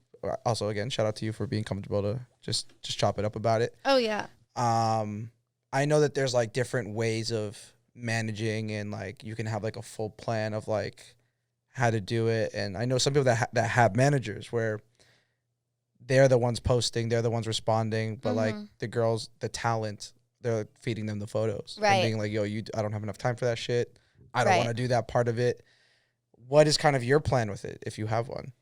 also again, shout out to you for being comfortable to just chop it up about it. Oh yeah. I know that there's like different ways of managing, and like you can have like a full plan of like how to do it. And I know some people that have managers where they're the ones posting, they're the ones responding, but like the girls, the talent, they're feeding them the photos, Right. And being like, yo, I don't have enough time for that shit. I don't Right. want to do that part of it. What is kind of your plan with it, if you have one?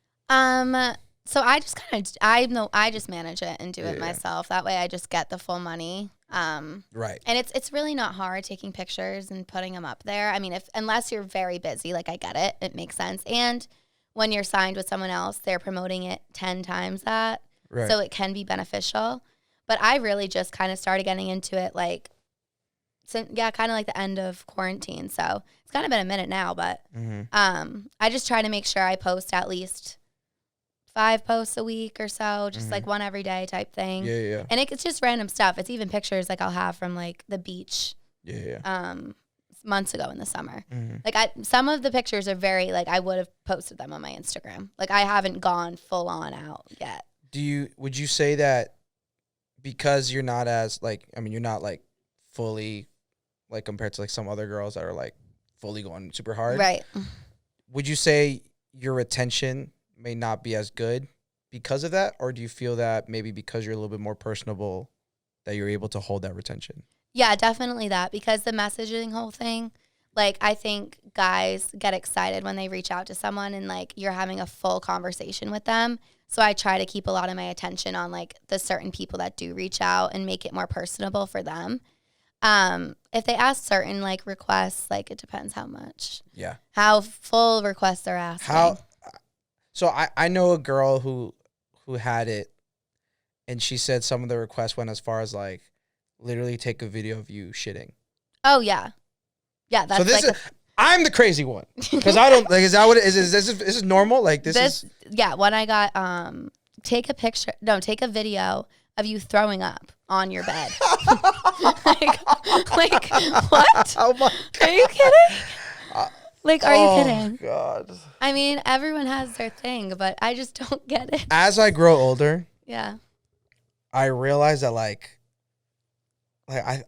So I just I just manage it and do it myself. That way I just get the full money. Right. And it's really not hard taking pictures and putting them up there. I mean, unless you're very busy, like I get it, it makes sense. And when you're signed with someone else, they're promoting it 10 times that. Right. So it can be beneficial. But I really just kind of started getting into it like, kind of like the end of quarantine. So it's kind of been a minute now, but I just try to make sure I post at least 5 posts a week or so, just like one every day type thing. Yeah. And it's just random stuff. It's even pictures like I'll have from like the beach months ago in the summer. Like some of the pictures are very like I would have posted them on my Instagram. Like I haven't gone full on out yet. Would you say that because you're not as like, I mean, you're not like fully like compared to like some other girls that are like fully going super hard. Right. Would you say your retention may not be as good because of that? Or do you feel that maybe because you're a little bit more personable that you're able to hold that retention? Yeah, definitely that, because the messaging whole thing, like I think guys get excited when they reach out to someone and like you're having a full conversation with them. So I try to keep a lot of my attention on like the certain people that do reach out and make it more personable for them. If they ask certain like requests, like it depends how much. Yeah. How full requests they're asking. So I know a girl who had it, and she said some of the requests went as far as like literally take a video of you shitting. Oh yeah. Yeah, that's so this like is I'm the crazy one because I don't like. Is that what it is? Is this normal? Like this is yeah. When I got take a video of you throwing up on your bed. like what? Oh my God. Are you kidding? Like, are you kidding? God. I mean, everyone has their thing, but I just don't get it. As I grow older, Yeah. I realize that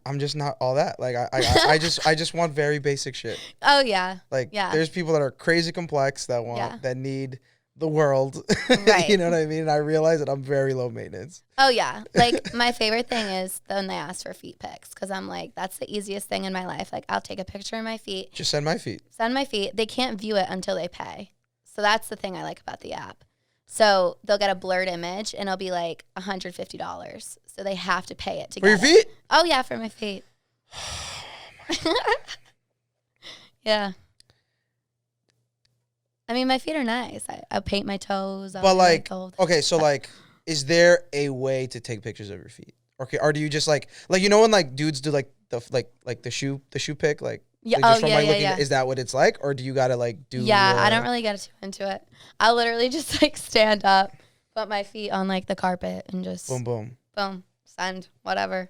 I'm just not all that. Like I just want very basic shit. Oh yeah. Like Yeah. there's people that are crazy complex that that need the world. Right. You know what I mean? And I realize that I'm very low maintenance. Oh yeah. Like my favorite thing is when they ask for feet pics, because I'm like, that's the easiest thing in my life. Like I'll take a picture of my feet. Just send my feet. Send my feet. They can't view it until they pay. So that's the thing I like about the app. So they'll get a blurred image and it'll be like $150. So they have to pay it to For get your it. feet? Oh yeah, for my feet. Yeah. I mean, my feet are nice. I paint my toes. I'll But do, like, the whole thing. okay, so like, is there a way to take pictures of your feet? Okay, or do you just like you know when like dudes do like the shoe pic like Yeah. just Oh from, yeah, like, yeah, looking yeah. Is that what it's like, or do you gotta like do? Yeah, I don't really get too into it. I'll literally just like stand up, put my feet on like the carpet, and just Boom boom. boom, send whatever.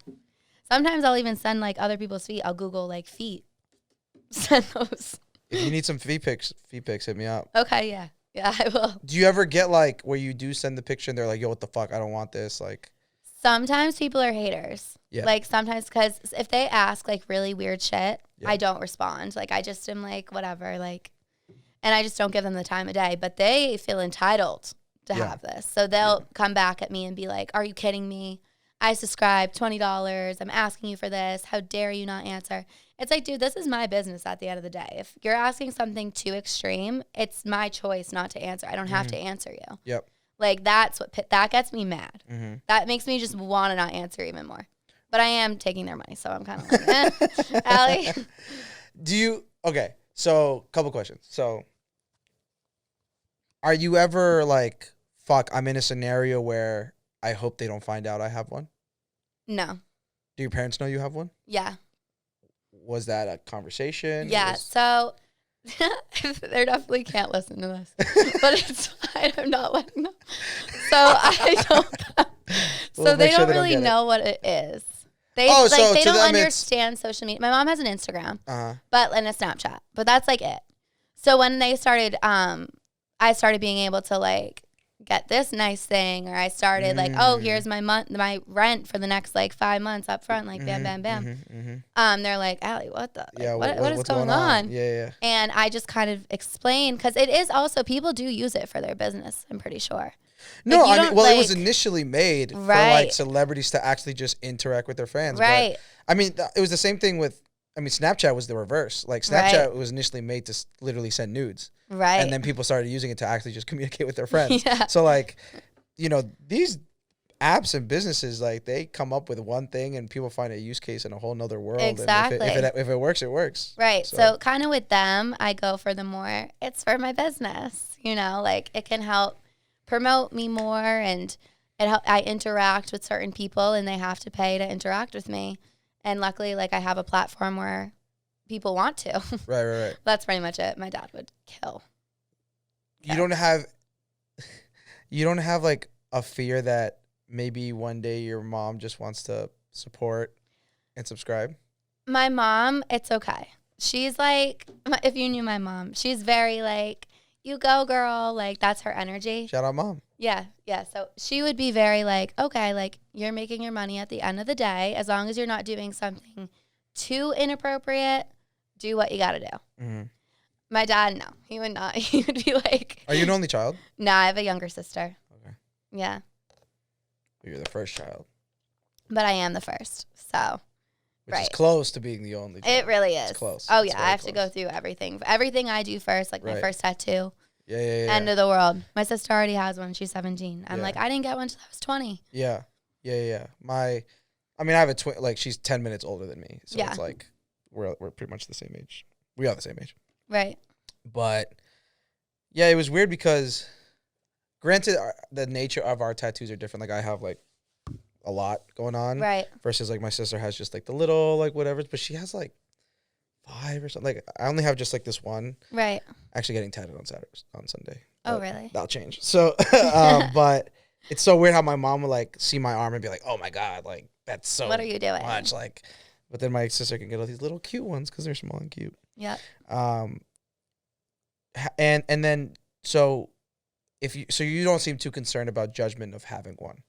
Sometimes I'll even send like other people's feet. I'll Google like feet. Send those. If you need some feet pics, hit me up. Okay, yeah. Yeah, I will. Do you ever get like where you do send the picture and they're like, yo, what the fuck? I don't want this. Like, Sometimes people are haters. Yeah. Like sometimes because if they ask like really weird shit, Yeah. I don't respond. Like I just am like, whatever. Like, and I just don't give them the time of day. But they feel entitled to Yeah. have this. So they'll come back at me and be like, are you kidding me? I subscribed $20. I'm asking you for this. How dare you not answer? It's like, dude, this is my business at the end of the day. If you're asking something too extreme, it's my choice not to answer. I don't have to answer you. Yep. Like, that's what that gets me mad. Mm-hmm. That makes me just want to not answer even more. But I am taking their money, so I'm kind of like, Allie. Okay, so couple questions. So are you ever like, fuck, I'm in a scenario where I hope they don't find out I have one? No. Do your parents know you have one? Yeah. Was that a conversation? Yeah. So they definitely can't listen to this, but it's fine. I'm not letting them. So I don't. So We'll they make sure don't they don't really get it. know what it is. They Oh, like so they to don't them it's- understand social media. My mom has an Instagram, Uh-huh. and a Snapchat, but that's like it. So when they started, I started being able to like get this nice thing, or I started like, oh, here's my rent for the next like 5 months up front, like bam, bam, bam. They're like, Allie, what the? Yeah, like, what is what's going on? Yeah. And I just kind of explained, because it is also, people do use it for their business, I'm pretty sure. No, Like, you I mean, don't, well, it was like- initially made for like Right. celebrities to actually just interact with their fans. Right. But, I mean, it was the same thing with, Snapchat was the reverse. Like Snapchat Right. was initially made to literally send nudes. Right. And then people started using it to actually just communicate with their friends. Yeah. So like, these apps and businesses, like they come up with one thing and people find a use case in a whole nother world. Exactly. And if it works, it works. Right. So kind of with them, I go for the more, it's for my business, like it can help promote me more, and I interact with certain people and they have to pay to interact with me. And luckily, like I have a platform where people want to. Right. That's pretty much it. My dad would kill. You don't have like a fear that maybe one day your mom just wants to support and subscribe? My mom, it's okay. She's like, if you knew my mom, she's very like, you go girl. Like that's her energy. Shout out mom. Yeah. So she would be very like, okay, like you're making your money at the end of the day. As long as you're not doing something too inappropriate, do what you got to do. Mm-hmm. My dad, no, he would not. He would be like, Are you an only child? nah, I have a younger sister. Okay. Yeah. You're the first child. But I am the first. So Which is right. close to being the only child. It really is. It's close. Oh, It's yeah. very I have to go close. through everything. Everything I do first, like my Right. first tattoo. Yeah. End of the world. My sister already has one. She's 17. I'm Yeah. like, I didn't get one until I was 20. Yeah. I have a twin, like she's 10 minutes older than me. So Yeah. it's like, we're pretty much the same age. We are the same age. Right. But yeah, it was weird because granted the nature of our tattoos are different. Like I have like a lot going on. Right. Versus like my sister has just like the little, like whatever, but she has like 5 or something. Like I only have just like this one. Right. Actually getting tattooed on Sunday. Oh, But really? That'll change. So, but it's so weird how my mom would like see my arm and be like, "Oh my god, like that's so What are you doing?" much." Like, but then my sister can get all these little cute ones because they're small and cute. Yep. And then so you don't seem too concerned about judgment of having one.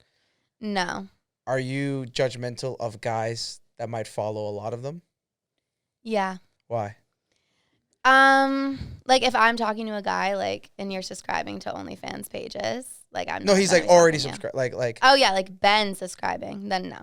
No. Are you judgmental of guys that might follow a lot of them? Yeah. Why? Like if I'm talking to a guy, like, and you're subscribing to OnlyFans pages, like I'm No, not he's like gonna be already talking to you. subscribed. Like Oh yeah, like Ben subscribing, then no.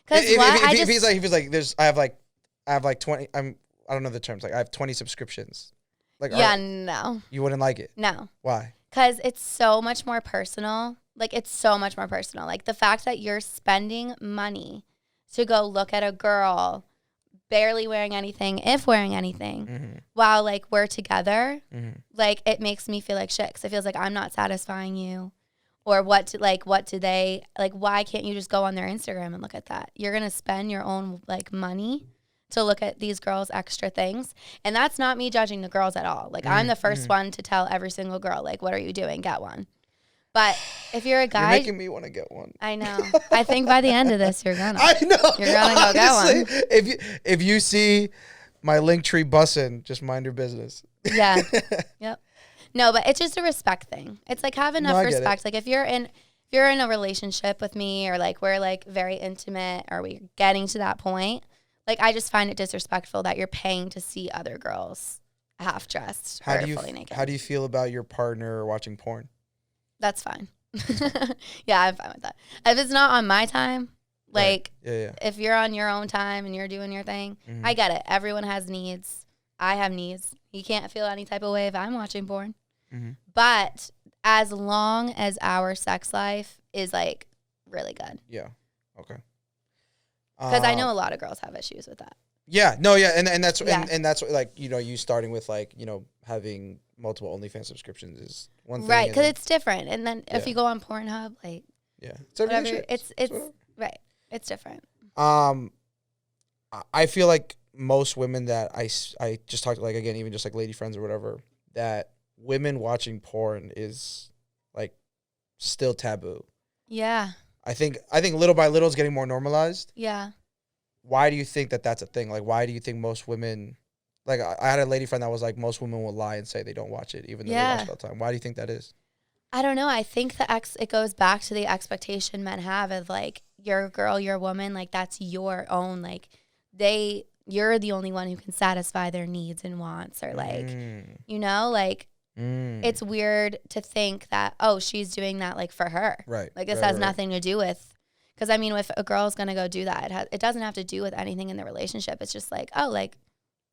Because if he's like I have like 20. I don't know the terms. Like I have 20 subscriptions. Like yeah, no, you wouldn't like it. no, Why? because it's so much more personal. Like it's so much more personal. Like the fact that you're spending money to go look at a girl barely wearing anything, if wearing anything, Mm-hmm. while like we're together, Mm-hmm. like it makes me feel like shit. Because it feels like I'm not satisfying you. Or what do they, like, why can't you just go on their Instagram and look at that? You're going to spend your own, like, money to look at these girls' extra things. And that's not me judging the girls at all. Like, I'm the first one to tell every single girl, like, what are you doing? Get one. But if you're a You're guy, making me want to get one. I know. I think by the end of this, you're gonna. I know. You're gonna go get Honestly, one. if you see my link tree bussin', just mind your business. Yeah. Yep. No, but it's just a respect thing. It's like have enough I get it. respect. Like if you're in a relationship with me or like we're like very intimate or we're getting to that point, like I just find it disrespectful that you're paying to see other girls half dressed or fully naked. How do you feel about your partner watching porn? That's fine. Yeah, I'm fine with that. If it's not on my time, like if you're on your own time and you're doing your thing, I get it. Everyone has needs. I have needs. You can't feel any type of way if I'm watching porn. But as long as our sex life is like really good. Yeah. Okay. Because I know a lot of girls have issues with that. Yeah. No. Yeah. And that's Yeah. and that's like you starting with like having multiple OnlyFans subscriptions is one thing. Right. Because it's different. And then if Yeah. you go on Pornhub, like it's whatever, shit. it's right. It's different. I feel like most women that I just talked to, like, again, even just like lady friends or whatever, that women watching porn is like still taboo. Yeah. I think little by little it's getting more normalized. Yeah. Why do you think that that's a thing? Like, why do you think most women, like I had a lady friend that was like, most women will lie and say they don't watch it even though they watch it all the time. Why do you think that is? I don't know. I think it goes back to the expectation men have of like, you're a girl, you're a woman, like that's your own, like you're the only one who can satisfy their needs and wants or like, like it's weird to think that, oh, she's doing that like for her. Right. Like this has nothing to do with, because I mean, if a girl's going to go do that, it doesn't have to do with anything in the relationship. It's just like, oh, like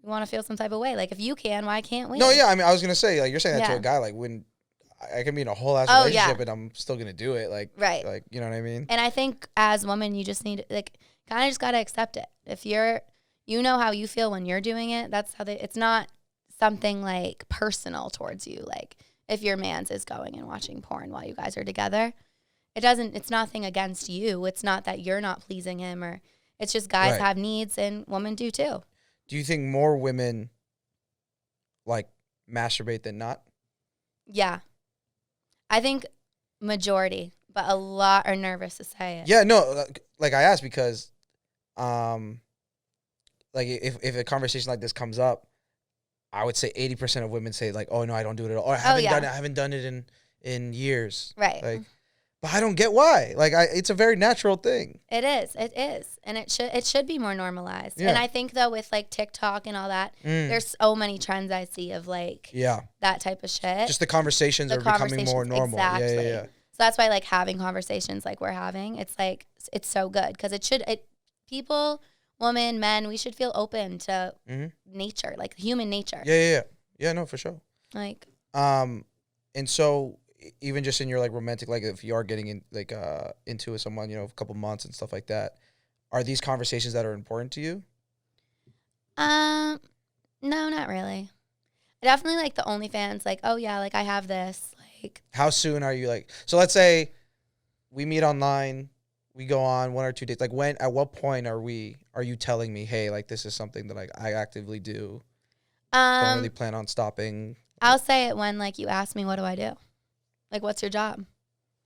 you want to feel some type of way. Like if you can, why can't we? No, yeah. I mean, I was going to say, like, you're saying that to a guy, like when I can be in a whole ass relationship and I'm still going to do it. Like, right. Like, you know what I mean? And I think as women, you just need, like, kind of just got to accept it. If you know how you feel when you're doing it, that's how it's not something like personal towards you. Like if your man's is going and watching porn while you guys are together, it's nothing against you. It's not that you're not pleasing him or it's just guys have needs and women do too. Do you think more women like masturbate than not? Yeah. I think majority, but a lot are nervous to say it. Yeah, no, like I asked because like if a conversation like this comes up, I would say 80% of women say like, "Oh no, I don't do it at all. Or I haven't done it in years." Right. Like, but I don't get why. Like, it's a very natural thing. It is, and it should be more normalized. Yeah. And I think though with like TikTok and all that, there's so many trends I see of like that type of shit. Just the conversations are becoming more normal. Exactly. Yeah. So that's why like having conversations like we're having, it's like it's so good because people, women, men, we should feel open to nature, like human nature. Yeah. No, for sure. Like, and so even just in your like romantic, like if you are getting in like into someone, a couple months and stuff like that, are these conversations that are important to you? No, not really. I definitely like the OnlyFans. Like, oh yeah, like I have this. Like, how soon are you like? So let's say we meet online, we go on 1 or 2 dates. Like at what point are you telling me, hey, like this is something that like I actively do? Don't really plan on stopping. I'll say it when like you ask me, what do I do? Like, what's your job?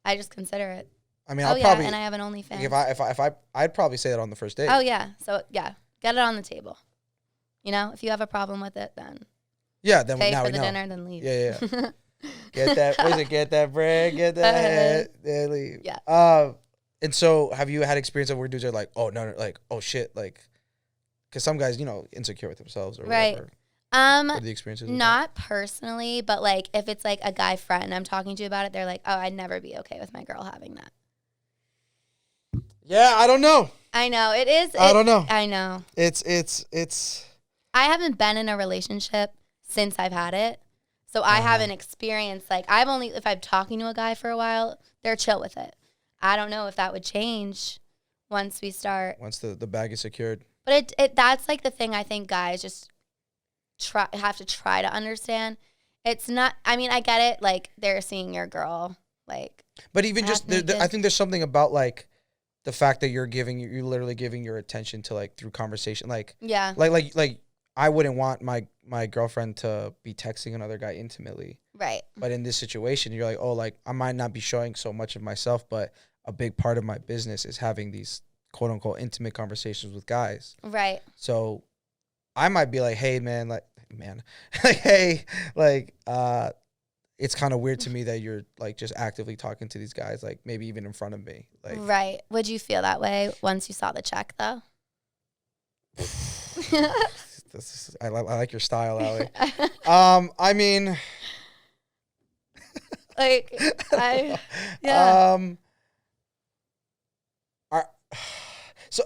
I just consider it. I mean, and I have an OnlyFans. If I'd probably say that on the first date. Oh yeah, so yeah, get it on the table. If you have a problem with it, then then pay now for we the know. dinner, then leave. Yeah. Get that. What is it? Get that bread. Get that head. Then leave. Yeah. And so have you had experience of where dudes are like, oh no, like, oh shit, like, because some guys, insecure with themselves or whatever. What are the experiences? Not personally, but like if it's like a guy friend I'm talking to about it, they're like, oh, I'd never be okay with my girl having that. Yeah, I don't know. I know it is. I don't know. I know. It's. I haven't been in a relationship since I've had it, so I haven't experienced like if I'm talking to a guy for a while, they're chill with it. I don't know if that would change once we start. Once the bag is secured. But that's like the thing I think guys just have to try to understand. It's not. I mean, I get it. Like they're seeing your girl, like. But even just, I think there's something about like the fact that you're literally giving your attention to like through conversation, like. Yeah. Like I wouldn't want my girlfriend to be texting another guy intimately. Right. But in this situation, you're like, oh, like I might not be showing so much of myself, but a big part of my business is having these quote unquote intimate conversations with guys. Right. So I might be like, hey man, like hey, like it's kind of weird to me that you're like just actively talking to these guys, like maybe even in front of me. Like Right. Would you feel that way once you saw the check though? I like your style, Allie. I mean, Like yeah. Are so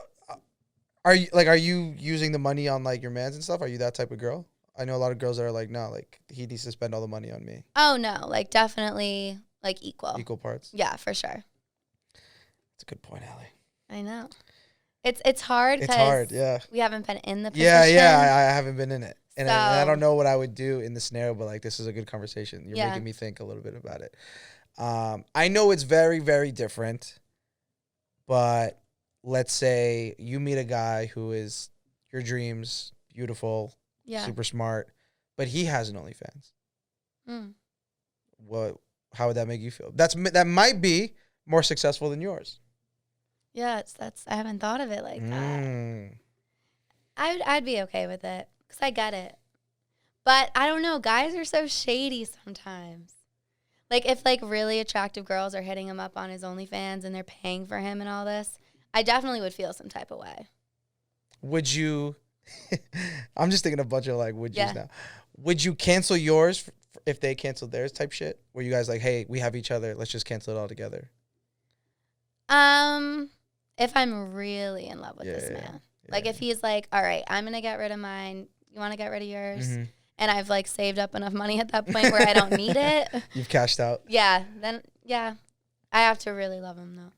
are you using the money on like your mans and stuff? Are you that type of girl? I know a lot of girls that are like, no, like he needs to spend all the money on me. Oh no, like definitely like equal. Equal parts. Yeah, for sure. That's a good point, Allie. I know. It's hard. It's hard, yeah. We haven't been in the position. Yeah, I haven't been in it. And, So, I don't know what I would do in the scenario, but like this is a good conversation. You're Yeah. making me think a little bit about it. I know it's very, very different, but let's say you meet a guy who is your dreams, beautiful, yeah. super smart, but he has an OnlyFans. Mm. How would that make you feel? That might be more successful than yours. Yeah, that's I haven't thought of it like that. Mm. I'd be okay with it because I get it, but I don't know. Guys are so shady sometimes. Like if like really attractive girls are hitting him up on his OnlyFans and they're paying for him and all this, I definitely would feel some type of way. Would you? I'm just thinking a bunch of like would yous Yeah. now. Would you cancel yours if they canceled theirs type shit? Were you guys like, hey, we have each other, let's just cancel it all together? If I'm really in love with Yeah, this yeah, man, like if he's like, all right, I'm gonna get rid of mine. You want to get rid of yours? Mm-hmm. And I've like saved up enough money at that point where I don't need it. You've cashed out. Yeah, then yeah, I have to really love him though.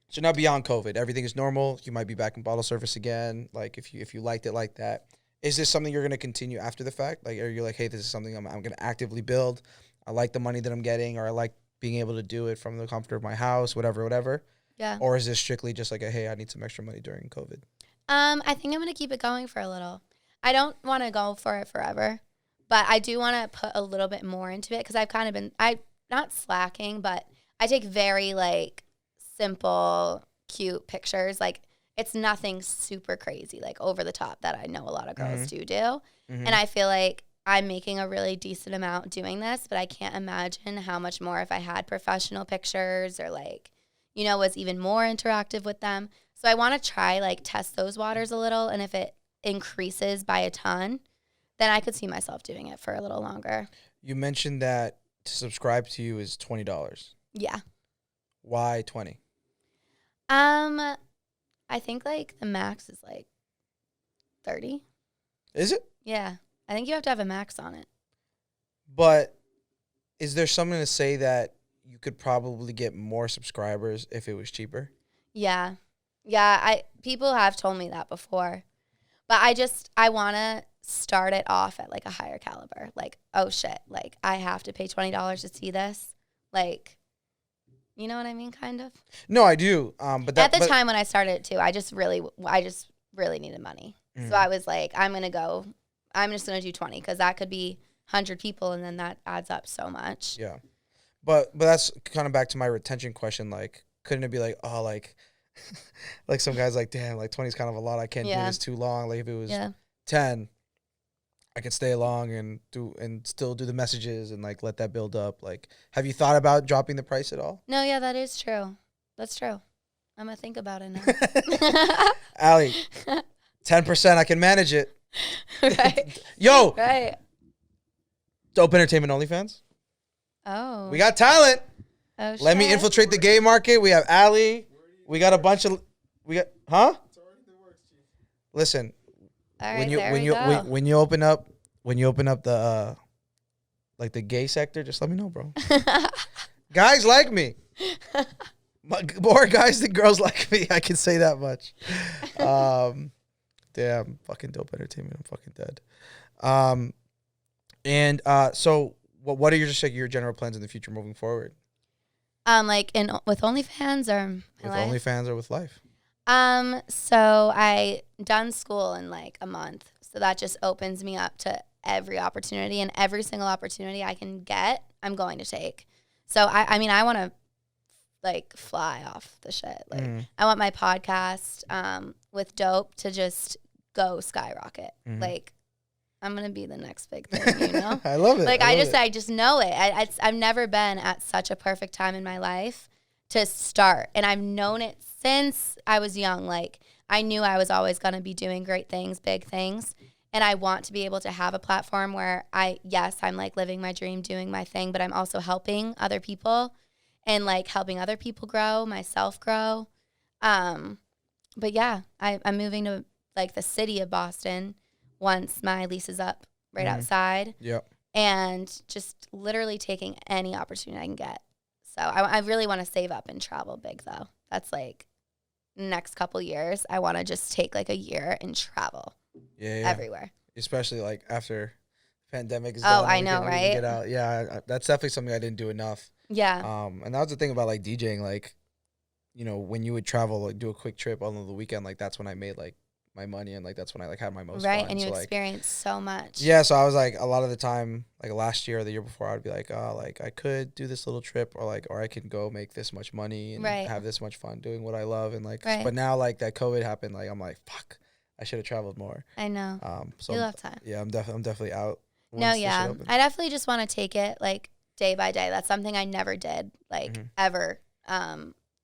So now beyond COVID, everything is normal. You might be back in bottle service again. Like if you liked it like that, is this something you're gonna continue after the fact? Like, are you like, hey, this is something I'm gonna actively build. I like the money that I'm getting, or I like being able to do it from the comfort of my house, whatever. Yeah. Or is this strictly just like a, hey, I need some extra money during COVID? I think I'm gonna keep it going for a little. I don't want to go for it forever, but I do want to put a little bit more into it because I've kind of been not slacking, but I take very like simple, cute pictures. Like it's nothing super crazy, like over the top that I know a lot of girls do. Mm-hmm. And I feel like I'm making a really decent amount doing this, but I can't imagine how much more if I had professional pictures or like, you know, was even more interactive with them. So I want to try like test those waters a little. And if it increases by a ton, then I could see myself doing it for a little longer. You mentioned that to subscribe to you is $20. Yeah. Why 20? I think like the max is like 30. Is it? Yeah. I think you have to have a max on it. But is there something to say that you could probably get more subscribers if it was cheaper? Yeah. Yeah, people have told me that before. But I want to start it off at like a higher caliber. Like, oh shit, like I have to pay $20 to see this. Like, you know what I mean, kind of? No, I do. But At the time when I started it too, I just really needed money. Mm. So I was like, I'm just going to do 20 because that could be 100 people and then that adds up so much. Yeah. But that's kind of back to my retention question. Like, couldn't it be like, oh, like, like some guys like, damn, like 20 is kind of a lot. I can't do this too long. Like if it was 10, I could stay along and still do the messages and like let that build up. Like, have you thought about dropping the price at all? No, yeah, that is true. That's true. I'm going to think about it now. Allie, 10%, I can manage it. Right. Yo, Right. Dope Entertainment OnlyFans. Oh. We got talent. Oh, Let me shit. infiltrate the gay market. We have Allie. We got a bunch of. We got, huh? Listen, All right, when you there when we you go. when you open up the like the gay sector, just let me know, bro. Guys like me. More guys than girls like me. I can say that much. Damn, fucking Dope Entertainment. I'm fucking dead. So what are your general plans in the future moving forward? Like with OnlyFans or With my life? OnlyFans or with life? So I done school in like a month. So that just opens me up to every opportunity, and every single opportunity I can get, I'm going to take. So I mean, I want to like fly off the shit. Like I want my podcast with Dope to just go skyrocket. Like I'm gonna be the next big thing, you know? I love it. Like I just know it. I've never been at such a perfect time in my life to start, and I've known it since I was young. Like I knew I was always gonna be doing great things, big things, and I want to be able to have a platform where I'm like living my dream, doing my thing, but I'm also helping other people and like helping other people grow, myself grow. But yeah, I'm moving to like the city of Boston once my lease is up right outside. Yep. And just literally taking any opportunity I can get. So I really want to save up and travel big though. That's like next couple years. I want to just take like a year and travel everywhere. Especially like after pandemic is Oh, done. I know, we can right? get out. Yeah, that's definitely something I didn't do enough. Yeah. And that was the thing about like DJing, like, you know, when you would travel, like do a quick trip on the weekend, like that's when I made like my money, and like that's when I like had my most Right, fun. and you so, experience so much. Yeah, so I was like a lot of the time, like last year or the year before, I would be like, oh, like I could do this little trip, or I can go make this much money and have this much fun doing what I love, and like, but now like that COVID happened, like I'm like, fuck, I should have traveled more. I know. So you love time. Yeah, I'm definitely out. No, yeah, I definitely just want to take it like day by day. That's something I never did, like ever.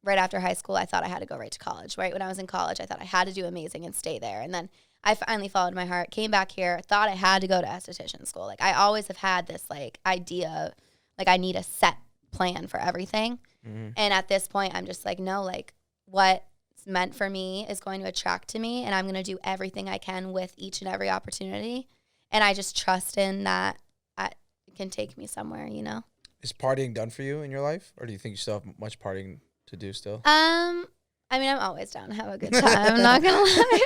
Right after high school, I thought I had to go right to college. Right when I was in college, I thought I had to do amazing and stay there. And then I finally followed my heart, came back here, thought I had to go to esthetician school. Like I always have had this like idea, like I need a set plan for everything. And at this point, I'm just like, no, like what's meant for me is going to attract to me, and I'm going to do everything I can with each and every opportunity. And I just trust in that it can take me somewhere, you know? Is partying done for you in your life, or do you think you still have much partying to do still? I mean, I'm always down to have a good time. I'm not gonna lie.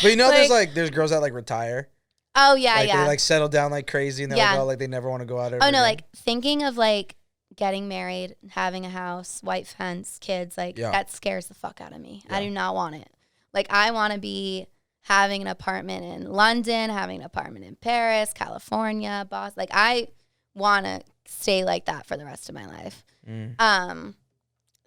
But you know, there's girls that like retire. Oh yeah, like, yeah. They like settle down like crazy, and they're like, oh, like they never want to go out. Oh no, like thinking of like getting married, having a house, white fence, kids, like that scares the fuck out of me. I do not want it. Like I want to be having an apartment in London, having an apartment in Paris, California, Boston. Like I want to stay like that for the rest of my life.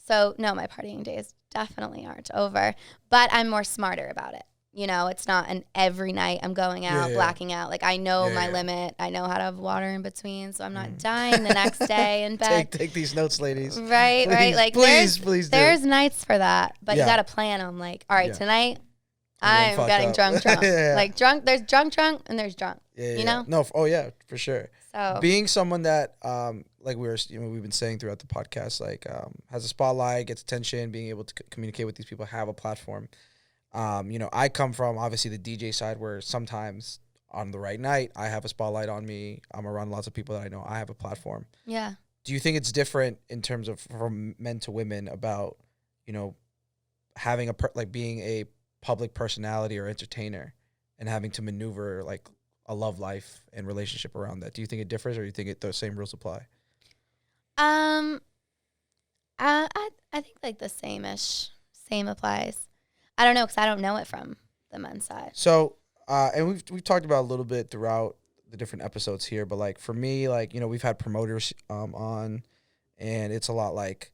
So no, my partying days definitely aren't over, but I'm more smarter about it. You know, it's not an every night I'm going out, blacking out. Like I know my limit. I know how to have water in between, so I'm not dying the next day in bed. Take these notes, ladies. Right, please, right. Like please do. There's nights for that, but you got to plan them. Like, all right, tonight I'm getting drunk. Like drunk. There's drunk, and there's drunk. You know? No. Oh yeah, for sure. So being someone that like we've been saying throughout the podcast, like has a spotlight, gets attention, being able to communicate with these people, have a platform. You know, I come from obviously the DJ side, where sometimes on the right night I have a spotlight on me. I'm around lots of people that I know. I have a platform. Yeah. Do you think it's different in terms of from men to women about, you know, having being a public personality or entertainer and having to maneuver like a love life and relationship around that? Do you think it differs, or do you think the same rules apply? I think like the same applies. I don't know, because I don't know it from the men's side. So, and we've talked about a little bit throughout the different episodes here, but like for me, like, you know, we've had promoters on, and it's a lot like,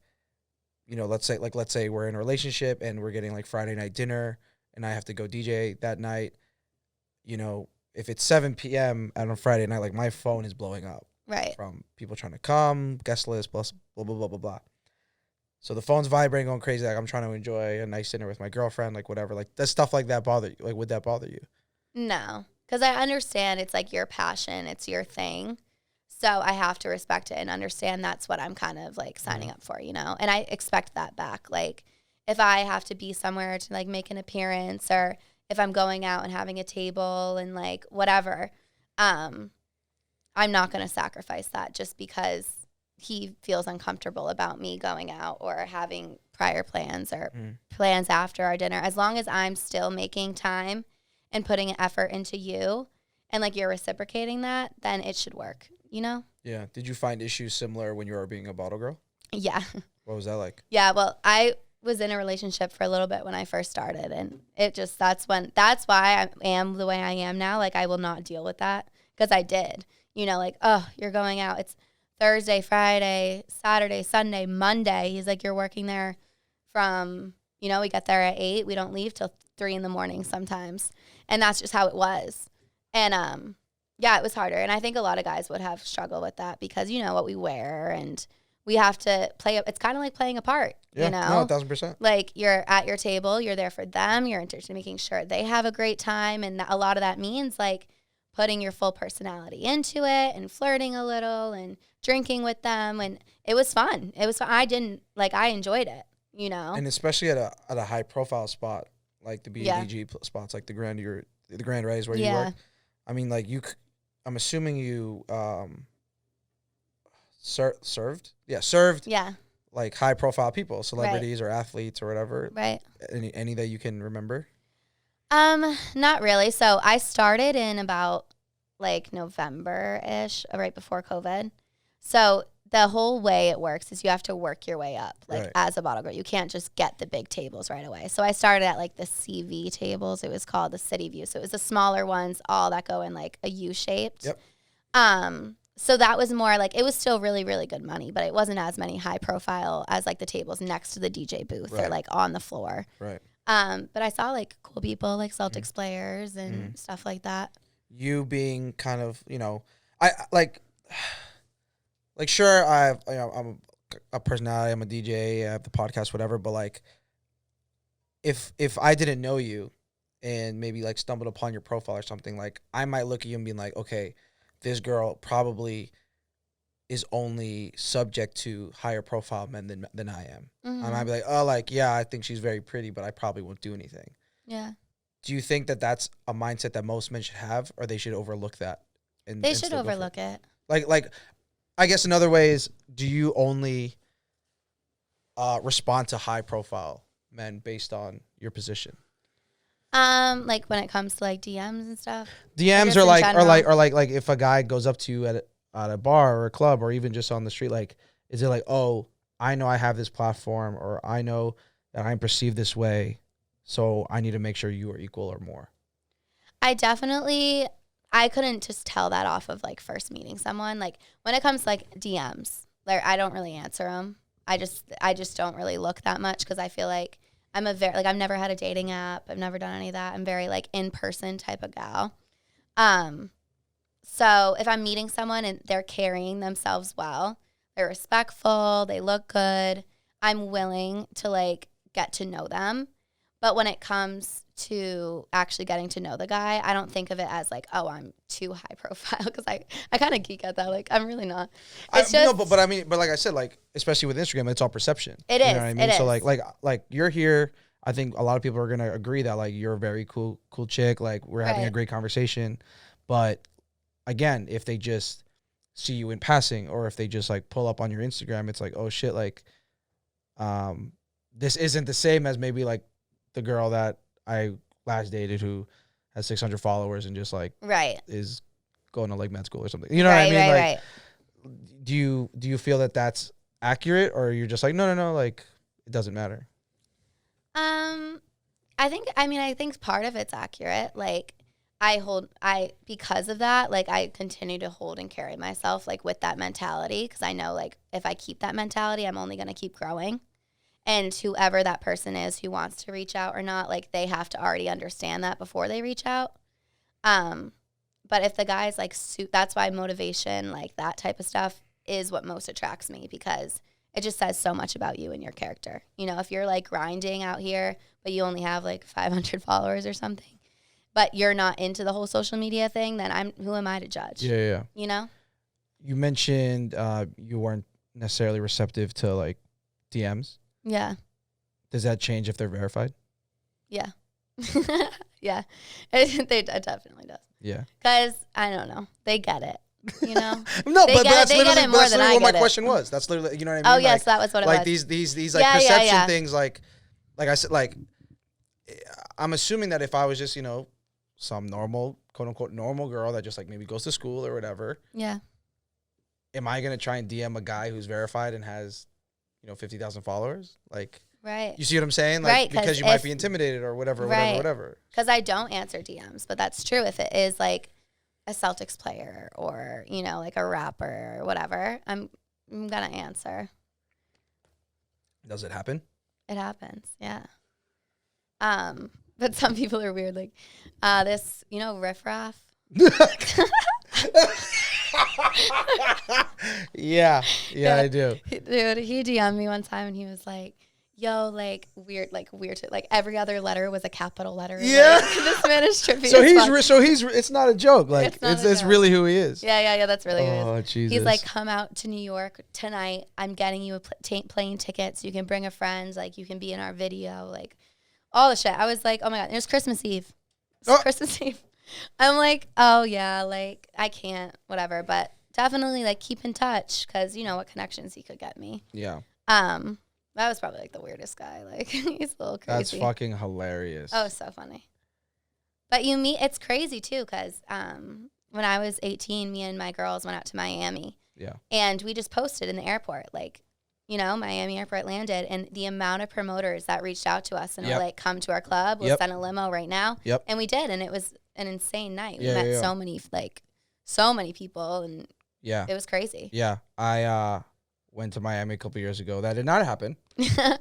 you know, let's say we're in a relationship and we're getting like Friday night dinner, and I have to go DJ that night. You know, if it's 7 p.m. on a Friday night, like my phone is blowing up. Right. From people trying to come, guest list, plus blah, blah, blah, blah, blah. So the phone's vibrating, going crazy. Like I'm trying to enjoy a nice dinner with my girlfriend, like whatever. Like does stuff like that bother you? Like would that bother you? No, because I understand it's like your passion. It's your thing. So I have to respect it and understand that's what I'm kind of like signing up for, you know? And I expect that back. Like if I have to be somewhere to like make an appearance, or if I'm going out and having a table and like whatever, I'm not going to sacrifice that just because he feels uncomfortable about me going out or having prior plans or plans after our dinner. As long as I'm still making time and putting an effort into you and like you're reciprocating that, then it should work, you know? Yeah. Did you find issues similar when you were being a bottle girl? Yeah. What was that like? Yeah, well, I was in a relationship for a little bit when I first started, and that's why I am the way I am now. Like, I will not deal with that, because I did. You know, like, oh, you're going out. It's Thursday, Friday, Saturday, Sunday, Monday. He's like, you're working there from, you know, we get there at 8. We don't leave till 3 a.m. sometimes. And that's just how it was. And, yeah, it was harder. And I think a lot of guys would have struggled with that, because, you know, what we wear, and we have to play. It's kind of like playing a part, Yeah, you know? no, 1,000%. Like, you're at your table, you're there for them, you're interested in making sure they have a great time. And a lot of that means, like, putting your full personality into it and flirting a little and drinking with them. And it was fun. I enjoyed it, you know? And especially at a high profile spot, like the BDG spots, like the Grand Rays where you work. I mean, like, I'm assuming you served. Yeah. Like high profile people, celebrities or athletes or whatever. Right. Any that you can remember? Not really. So I started in about like November-ish, right before COVID. So the whole way it works is you have to work your way up, like, as a bottle girl. You can't just get the big tables right away. So I started at like the CV tables. It was called the City View. So it was the smaller ones, all that go in like a U-shaped. Yep. So that was more like, it was still really, really good money, but it wasn't as many high profile as like the tables next to the DJ booth or like on the floor. Right. But I saw like cool people, like Celtics players and stuff like that. You being kind of, you know, I like sure, I'm a personality, I'm a DJ, I have the podcast, whatever, but like if I didn't know you and maybe like stumbled upon your profile or something, like I might look at you and be like, okay, this girl probably is only subject to higher profile men than I am. Mm-hmm. I might be like, oh, like, yeah, I think she's very pretty, but I probably won't do anything. Yeah. Do you think that that's a mindset that most men should have, or they should overlook that? They should overlook it. Like, I guess another way is, do you only respond to high profile men based on your position? Like when it comes to like DMs and stuff. DMs or like if a guy goes up to you at a bar or a club or even just on the street, like, is it like, oh, I know I have this platform, or I know that I'm perceived this way, so I need to make sure you are equal or more? I couldn't just tell that off of like first meeting someone. Like when it comes to like DMs, like I don't really answer them. I just don't really look that much, because I feel like I've never had a dating app. I've never done any of that. I'm very like in-person type of gal. So if I'm meeting someone and they're carrying themselves well, they're respectful, they look good, I'm willing to like get to know them. But when it comes to actually getting to know the guy, I don't think of it as like, oh, I'm too high profile, because I kind of geek at that. Like, I'm really not. It's just, but I mean, but like I said, like, especially with Instagram, it's all perception. It is. You know what I mean? So like you're here. I think a lot of people are gonna agree that like you're a very cool chick. Like, we're having a great conversation. But again, if they just see you in passing, or if they just like pull up on your Instagram, it's like, oh shit, like, this isn't the same as maybe like the girl that I last dated who has 600 followers and just like is going to like med school or something. You know what I mean? Like, do you feel that that's accurate, or you're just like, no, like, it doesn't matter? I think part of it's accurate. Like, because of that, like, I continue to hold and carry myself like with that mentality, because I know like if I keep that mentality, I'm only going to keep growing. And whoever that person is who wants to reach out or not, like, they have to already understand that before they reach out. But if the guy's like, that's why motivation, like that type of stuff, is what most attracts me, because it just says so much about you and your character. You know, if you're like grinding out here, but you only have like 500 followers or something, but you're not into the whole social media thing, then who am I to judge? Yeah. You know? You mentioned you weren't necessarily receptive to like DMs. Yeah. Does that change if they're verified? Yeah. Yeah. It definitely does. Yeah. Because, I don't know, they get it, you know? No, but that's they literally, get it more than I what my get it. question was. That's literally, you know what I mean? Oh, yes, that was what it was. Like these like perception things, like I said, like, I'm assuming that if I was just, you know, some normal, quote unquote, normal girl that just like maybe goes to school or whatever. Yeah. Am I going to try and DM a guy who's verified and has, you know, 50,000 followers? Like, Right. You see what I'm saying? Like, Right, because you might be intimidated or whatever, Right. whatever. Because I don't answer DMs, but that's true. If it is like a Celtics player or, you know, like a rapper or whatever, I'm going to answer. Does it happen? It happens, yeah. But some people are weird. Like this, you know, Riff Raff. Yeah, I do. Dude, he DM'd me one time and he was like, yo, like weird, like every other letter was a capital letter. Yeah. Like, this man is trippy. So as fuck. it's not a joke. Like it's really who he is. Yeah, that's really who he is. Oh, Jesus. He's like, come out to New York tonight. I'm getting you a plane tickets. You can bring a friend. Like, you can be in our video. Like, all the shit. I was like, oh my God. It was Christmas Eve. Christmas Eve. I'm like, oh yeah, like I can't, whatever. But definitely like keep in touch because you know what connections he could get me. Yeah. That was probably like the weirdest guy. Like he's a little crazy. That's fucking hilarious. Oh, so funny. But it's crazy too because when I was 18, me and my girls went out to Miami. Yeah. And we just posted in the airport, like, you know, Miami airport landed, and the amount of promoters that reached out to us and were like, come to our club, we'll send a limo right now. Yep. And we did, and it was an insane night. We Yeah, met yeah. so many people, and Yeah. it was crazy. Yeah. I went to Miami a couple years ago. That did not happen.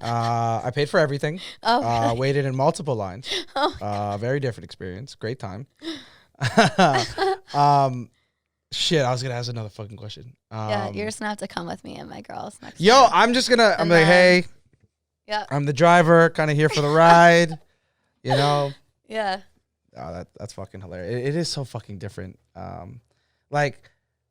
I paid for everything. Oh, really? Waited in multiple lines. Oh, Very different experience. Great time. Shit, I was gonna ask another fucking question. yeah, you're just gonna have to come with me and my girls next Yo, time. I'm just gonna. I'm And like, then- hey, Yeah, I'm the driver, kind of here for the ride. You know. yeah, Oh, that's fucking hilarious. It is so fucking different. Like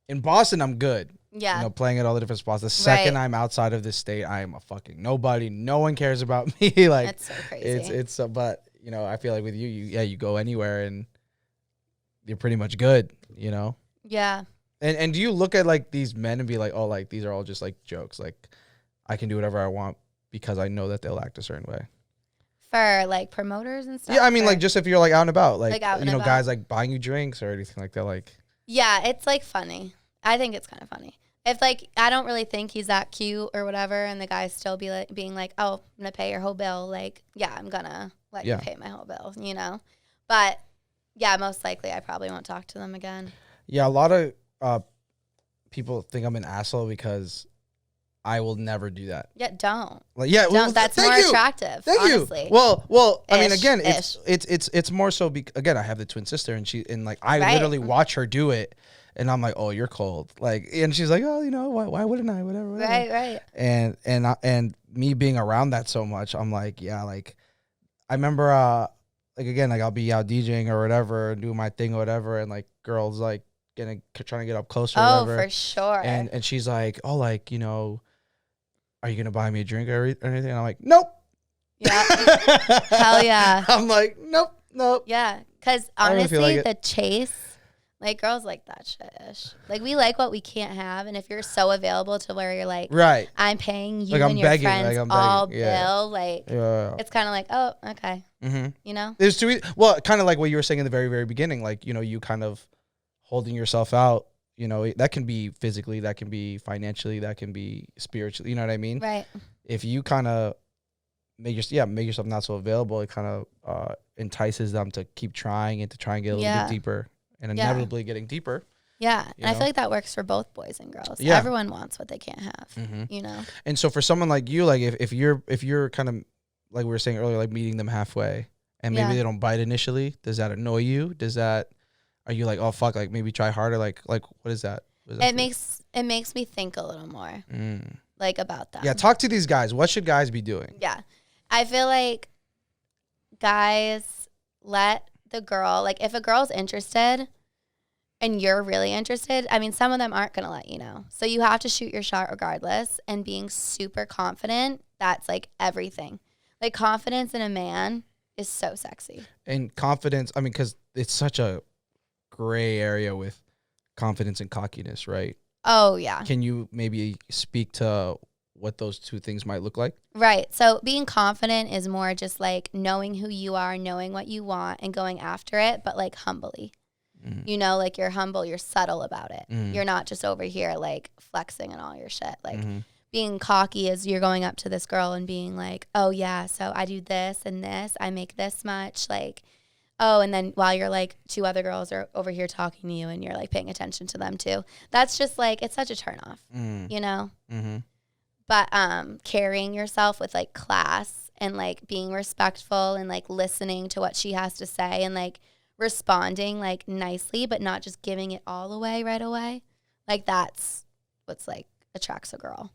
in Boston, I'm good. yeah. You know, playing at all the different spots. The second I'm outside of this state, I am a fucking nobody. No one cares about me. Like That's so crazy. it's but you know, I feel like with you go anywhere and you're pretty much good. You know. Yeah. And do you look at like these men and be like, oh, like these are all just like jokes. Like I can do whatever I want because I know that they'll act a certain way. For like promoters and stuff. Yeah, I mean, or- like just if you're like out and about, like Like, out and you know, about. guys like buying you drinks or anything like that. Like Yeah, it's like funny. I think it's kind of funny. If like I don't really think he's that cute or whatever, and the guy still being like, "Oh, I'm gonna pay your whole bill." Like, yeah, I'm gonna let you pay my whole bill, you know. But yeah, most likely I probably won't talk to them again. yeah, a lot of people think I'm an asshole because I will never do that. Yeah, don't. Like, yeah, well, That's thank more you. attractive. Thank honestly. you. Well, I mean, Ish, again, it's more so. Again, I have the twin sister, and like I Right. literally watch her do it, and I'm like, oh, you're cold. Like, and she's like, oh, you know, why wouldn't I? Whatever. Right. And me being around that so much, I'm like, yeah, like I remember, like again, like I'll be out DJing or whatever, doing my thing or whatever, and like girls like trying to get up closer. Or Oh, whatever. for sure. And she's like, oh, like, you know, are you gonna buy me a drink or anything? And I'm like, nope. Yeah. Hell yeah. I'm like, nope. Yeah, because I don't feel honestly, like the chase, like girls like that shit-ish. Like we like what we can't have, and if you're so available to where you're like, Right. I'm paying you Like, I'm and your begging, friends like, I'm all begging, yeah. bill, like Yeah. it's kind of like, oh, okay, Mm-hmm. you know? There's two. Well, kind of like what you were saying in the very, very beginning. Like, you know, you kind of holding yourself out. You know, that can be physically, that can be financially, that can be spiritually. You know what I mean? Right. If you kind of make yourself not so available, it kind of entices them to keep trying and to try and get a little Yeah. bit deeper, and Yeah. inevitably getting deeper. Yeah, You and I know? feel like that works for both boys and girls. Yeah. Everyone wants what they can't have, Mm-hmm. you know? And so for someone like you, like if you're kind of like we were saying earlier, like meeting them halfway, and maybe Yeah. they don't bite initially, does that annoy you? Are you like, oh fuck, like maybe try harder? Like what is that? What is that It for you? makes me think a little more, Mm. like, about that. Yeah, talk to these guys. What should guys be doing? Yeah. I feel like guys let the girl, like if a girl's interested and you're really interested, I mean, some of them aren't going to let you know. So you have to shoot your shot regardless, and being super confident, that's like everything. Like confidence in a man is so sexy. And confidence, I mean, because it's such a gray area with confidence and cockiness, right? Oh, yeah. Can you maybe speak to what those two things might look like? Right. So being confident is more just like knowing who you are, knowing what you want, and going after it, but like humbly. Mm. You know, like you're humble, you're subtle about it. Mhm. You're not just over here like flexing and all your shit. Like Mhm. being cocky as you're going up to this girl and being like, oh yeah, so I do this and this, I make this much, like, oh, and then while you're like 2 other girls are over here talking to you and you're like paying attention to them too. That's just like, it's such a turnoff, you know? Mm-hmm. But carrying yourself with like class and like being respectful and like listening to what she has to say and like responding like nicely, but not just giving it all away right away. Like that's what's like attracts a girl.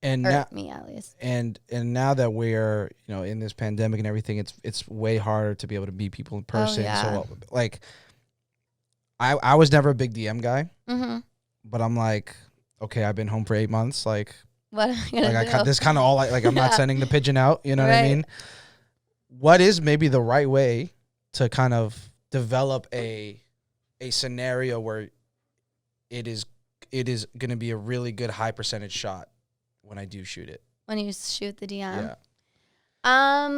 And Or now, me at least. and now that we're in this pandemic and everything, it's way harder to be able to meet people in person. yeah. So like, I was never a big DM guy, Mm-hmm. but I'm like, okay, I've been home for 8 months. Like What am I gonna do? this kind of all like I'm not Yeah. sending the pigeon out. You know what I Right. mean? What is maybe the right way to kind of develop a scenario where it is going to be a really good high percentage shot when I do shoot it? When you shoot the DM? Yeah. I'm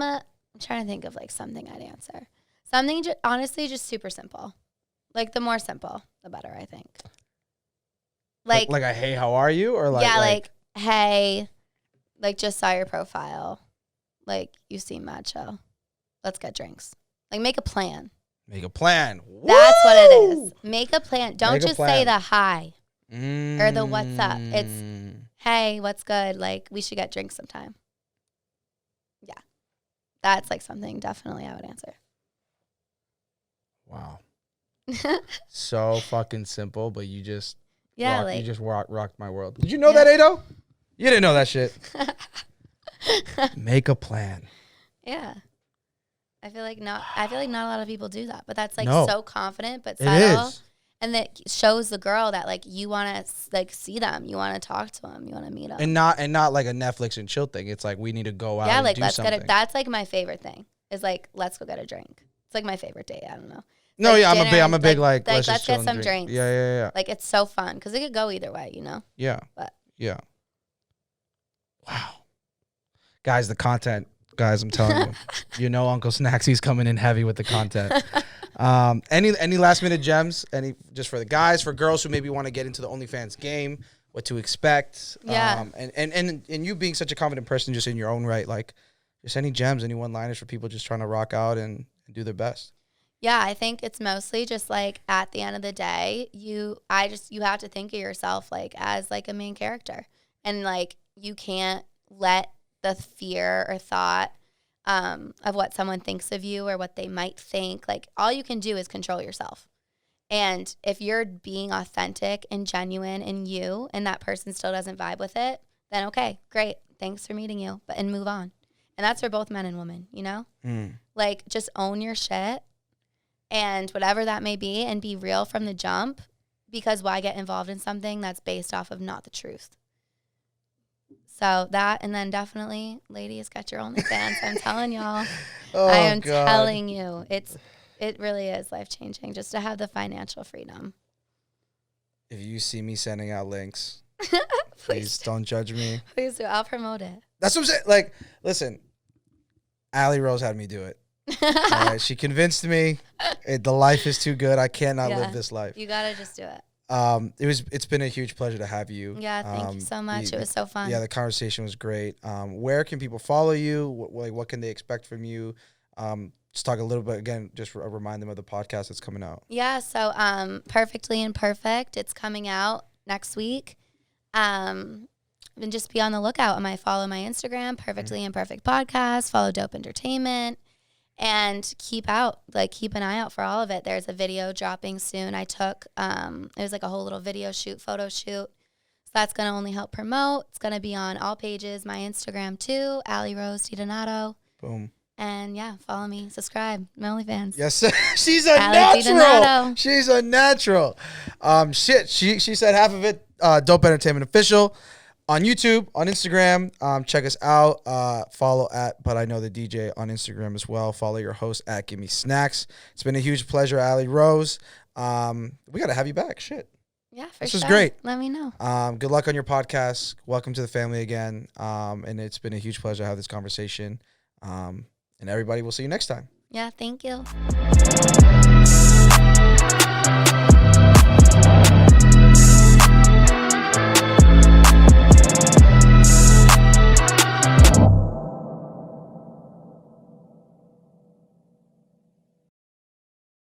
trying to think of like something I'd answer. Something honestly just super simple. Like the more simple, the better, I think. Like a hey, how are you? Or like yeah, like hey, like just saw your profile. Like you seem mad chill. Let's get drinks. Like make a plan. make a plan. That's what it is. Woo! Make a plan. Don't Make a just plan. say the hi or the what's up. It's Mm. hey, what's good? Like we should get drinks sometime. Yeah. That's like something definitely I would answer. Wow. So fucking simple, but you just rocked my world. Did you know Yeah. that, Ado? You didn't know that shit. Make a plan. Yeah. I feel like not a lot of people do that, but that's like No. so confident but It subtle. is. And that shows the girl that like you want to like see them, you want to talk to them, you want to meet them. And not like a Netflix and chill thing. It's like we need to go out yeah, and like do let's something. get it. That's like my favorite thing. Is like let's go get a drink. It's like my favorite date. I don't know. No, Like yeah, dinner, I'm a big like let's just get chill and some drink. drinks. Yeah. Like it's so fun because it could go either way, you know. Yeah. But Yeah. Wow. Guys, the content. Guys, I'm telling you. Uncle Snacks, he's coming in heavy with the content. Any last minute gems? Any just for the guys, for girls who maybe want to get into the OnlyFans game, what to expect? Yeah. And you being such a confident person just in your own right, like just any gems, any one-liners for people just trying to rock out and do their best. yeah, I think it's mostly just like at the end of the day, you have to think of yourself like as like a main character, and like you can't let the fear or thought of what someone thinks of you or what they might think. Like all you can do is control yourself. And if you're being authentic and genuine in you and that person still doesn't vibe with it, then okay, great. Thanks for meeting you, and move on. And that's for both men and women, you know? Like just own your shit and whatever that may be and be real from the jump, because why get involved in something that's based off of not the truth? So that, and then definitely, ladies, get your OnlyFans. I'm telling y'all. Oh, I am God. telling you. It really is life-changing just to have the financial freedom. If you see me sending out links, Please please don't judge me. Please do. I'll promote it. That's what I'm saying. Like, listen, Allie Rose had me do it. All right, she convinced me. The life is too good. I cannot Yeah. live this life. You got to just do it. It's been a huge pleasure to have you. Yeah, thank you so much. It was so fun. Yeah, the conversation was great. Where can people follow you? What can they expect from you? Just talk a little bit again. Just remind them of the podcast that's coming out. Yeah, so Perfectly Imperfect, it's coming out next week. And just be on the lookout. Follow my Instagram, Perfectly Imperfect Podcast. Follow Dope Entertainment, and keep an eye out for all of it. There's a video dropping soon. I took it was like a whole little video shoot, photo shoot. So that's gonna only help promote. It's gonna be on all pages, my Instagram too, Allie Rose DiDonato. Boom. And yeah, follow me, subscribe, my OnlyFans. Yes, sir. She's a Allie natural. DiDonato. She's a natural. She said half of it. Dope Entertainment Official on YouTube, on Instagram. Check us out. Follow at But I Know the DJ on Instagram as well. Follow your host at Give Me Snacks. It's been a huge pleasure, Allie Rose. We gotta have you back. Shit. Yeah, for This sure. was great. Let me know. Good luck on your podcast. Welcome to the family again. And it's been a huge pleasure to have this conversation. And everybody, we'll see you next time. Yeah, thank you.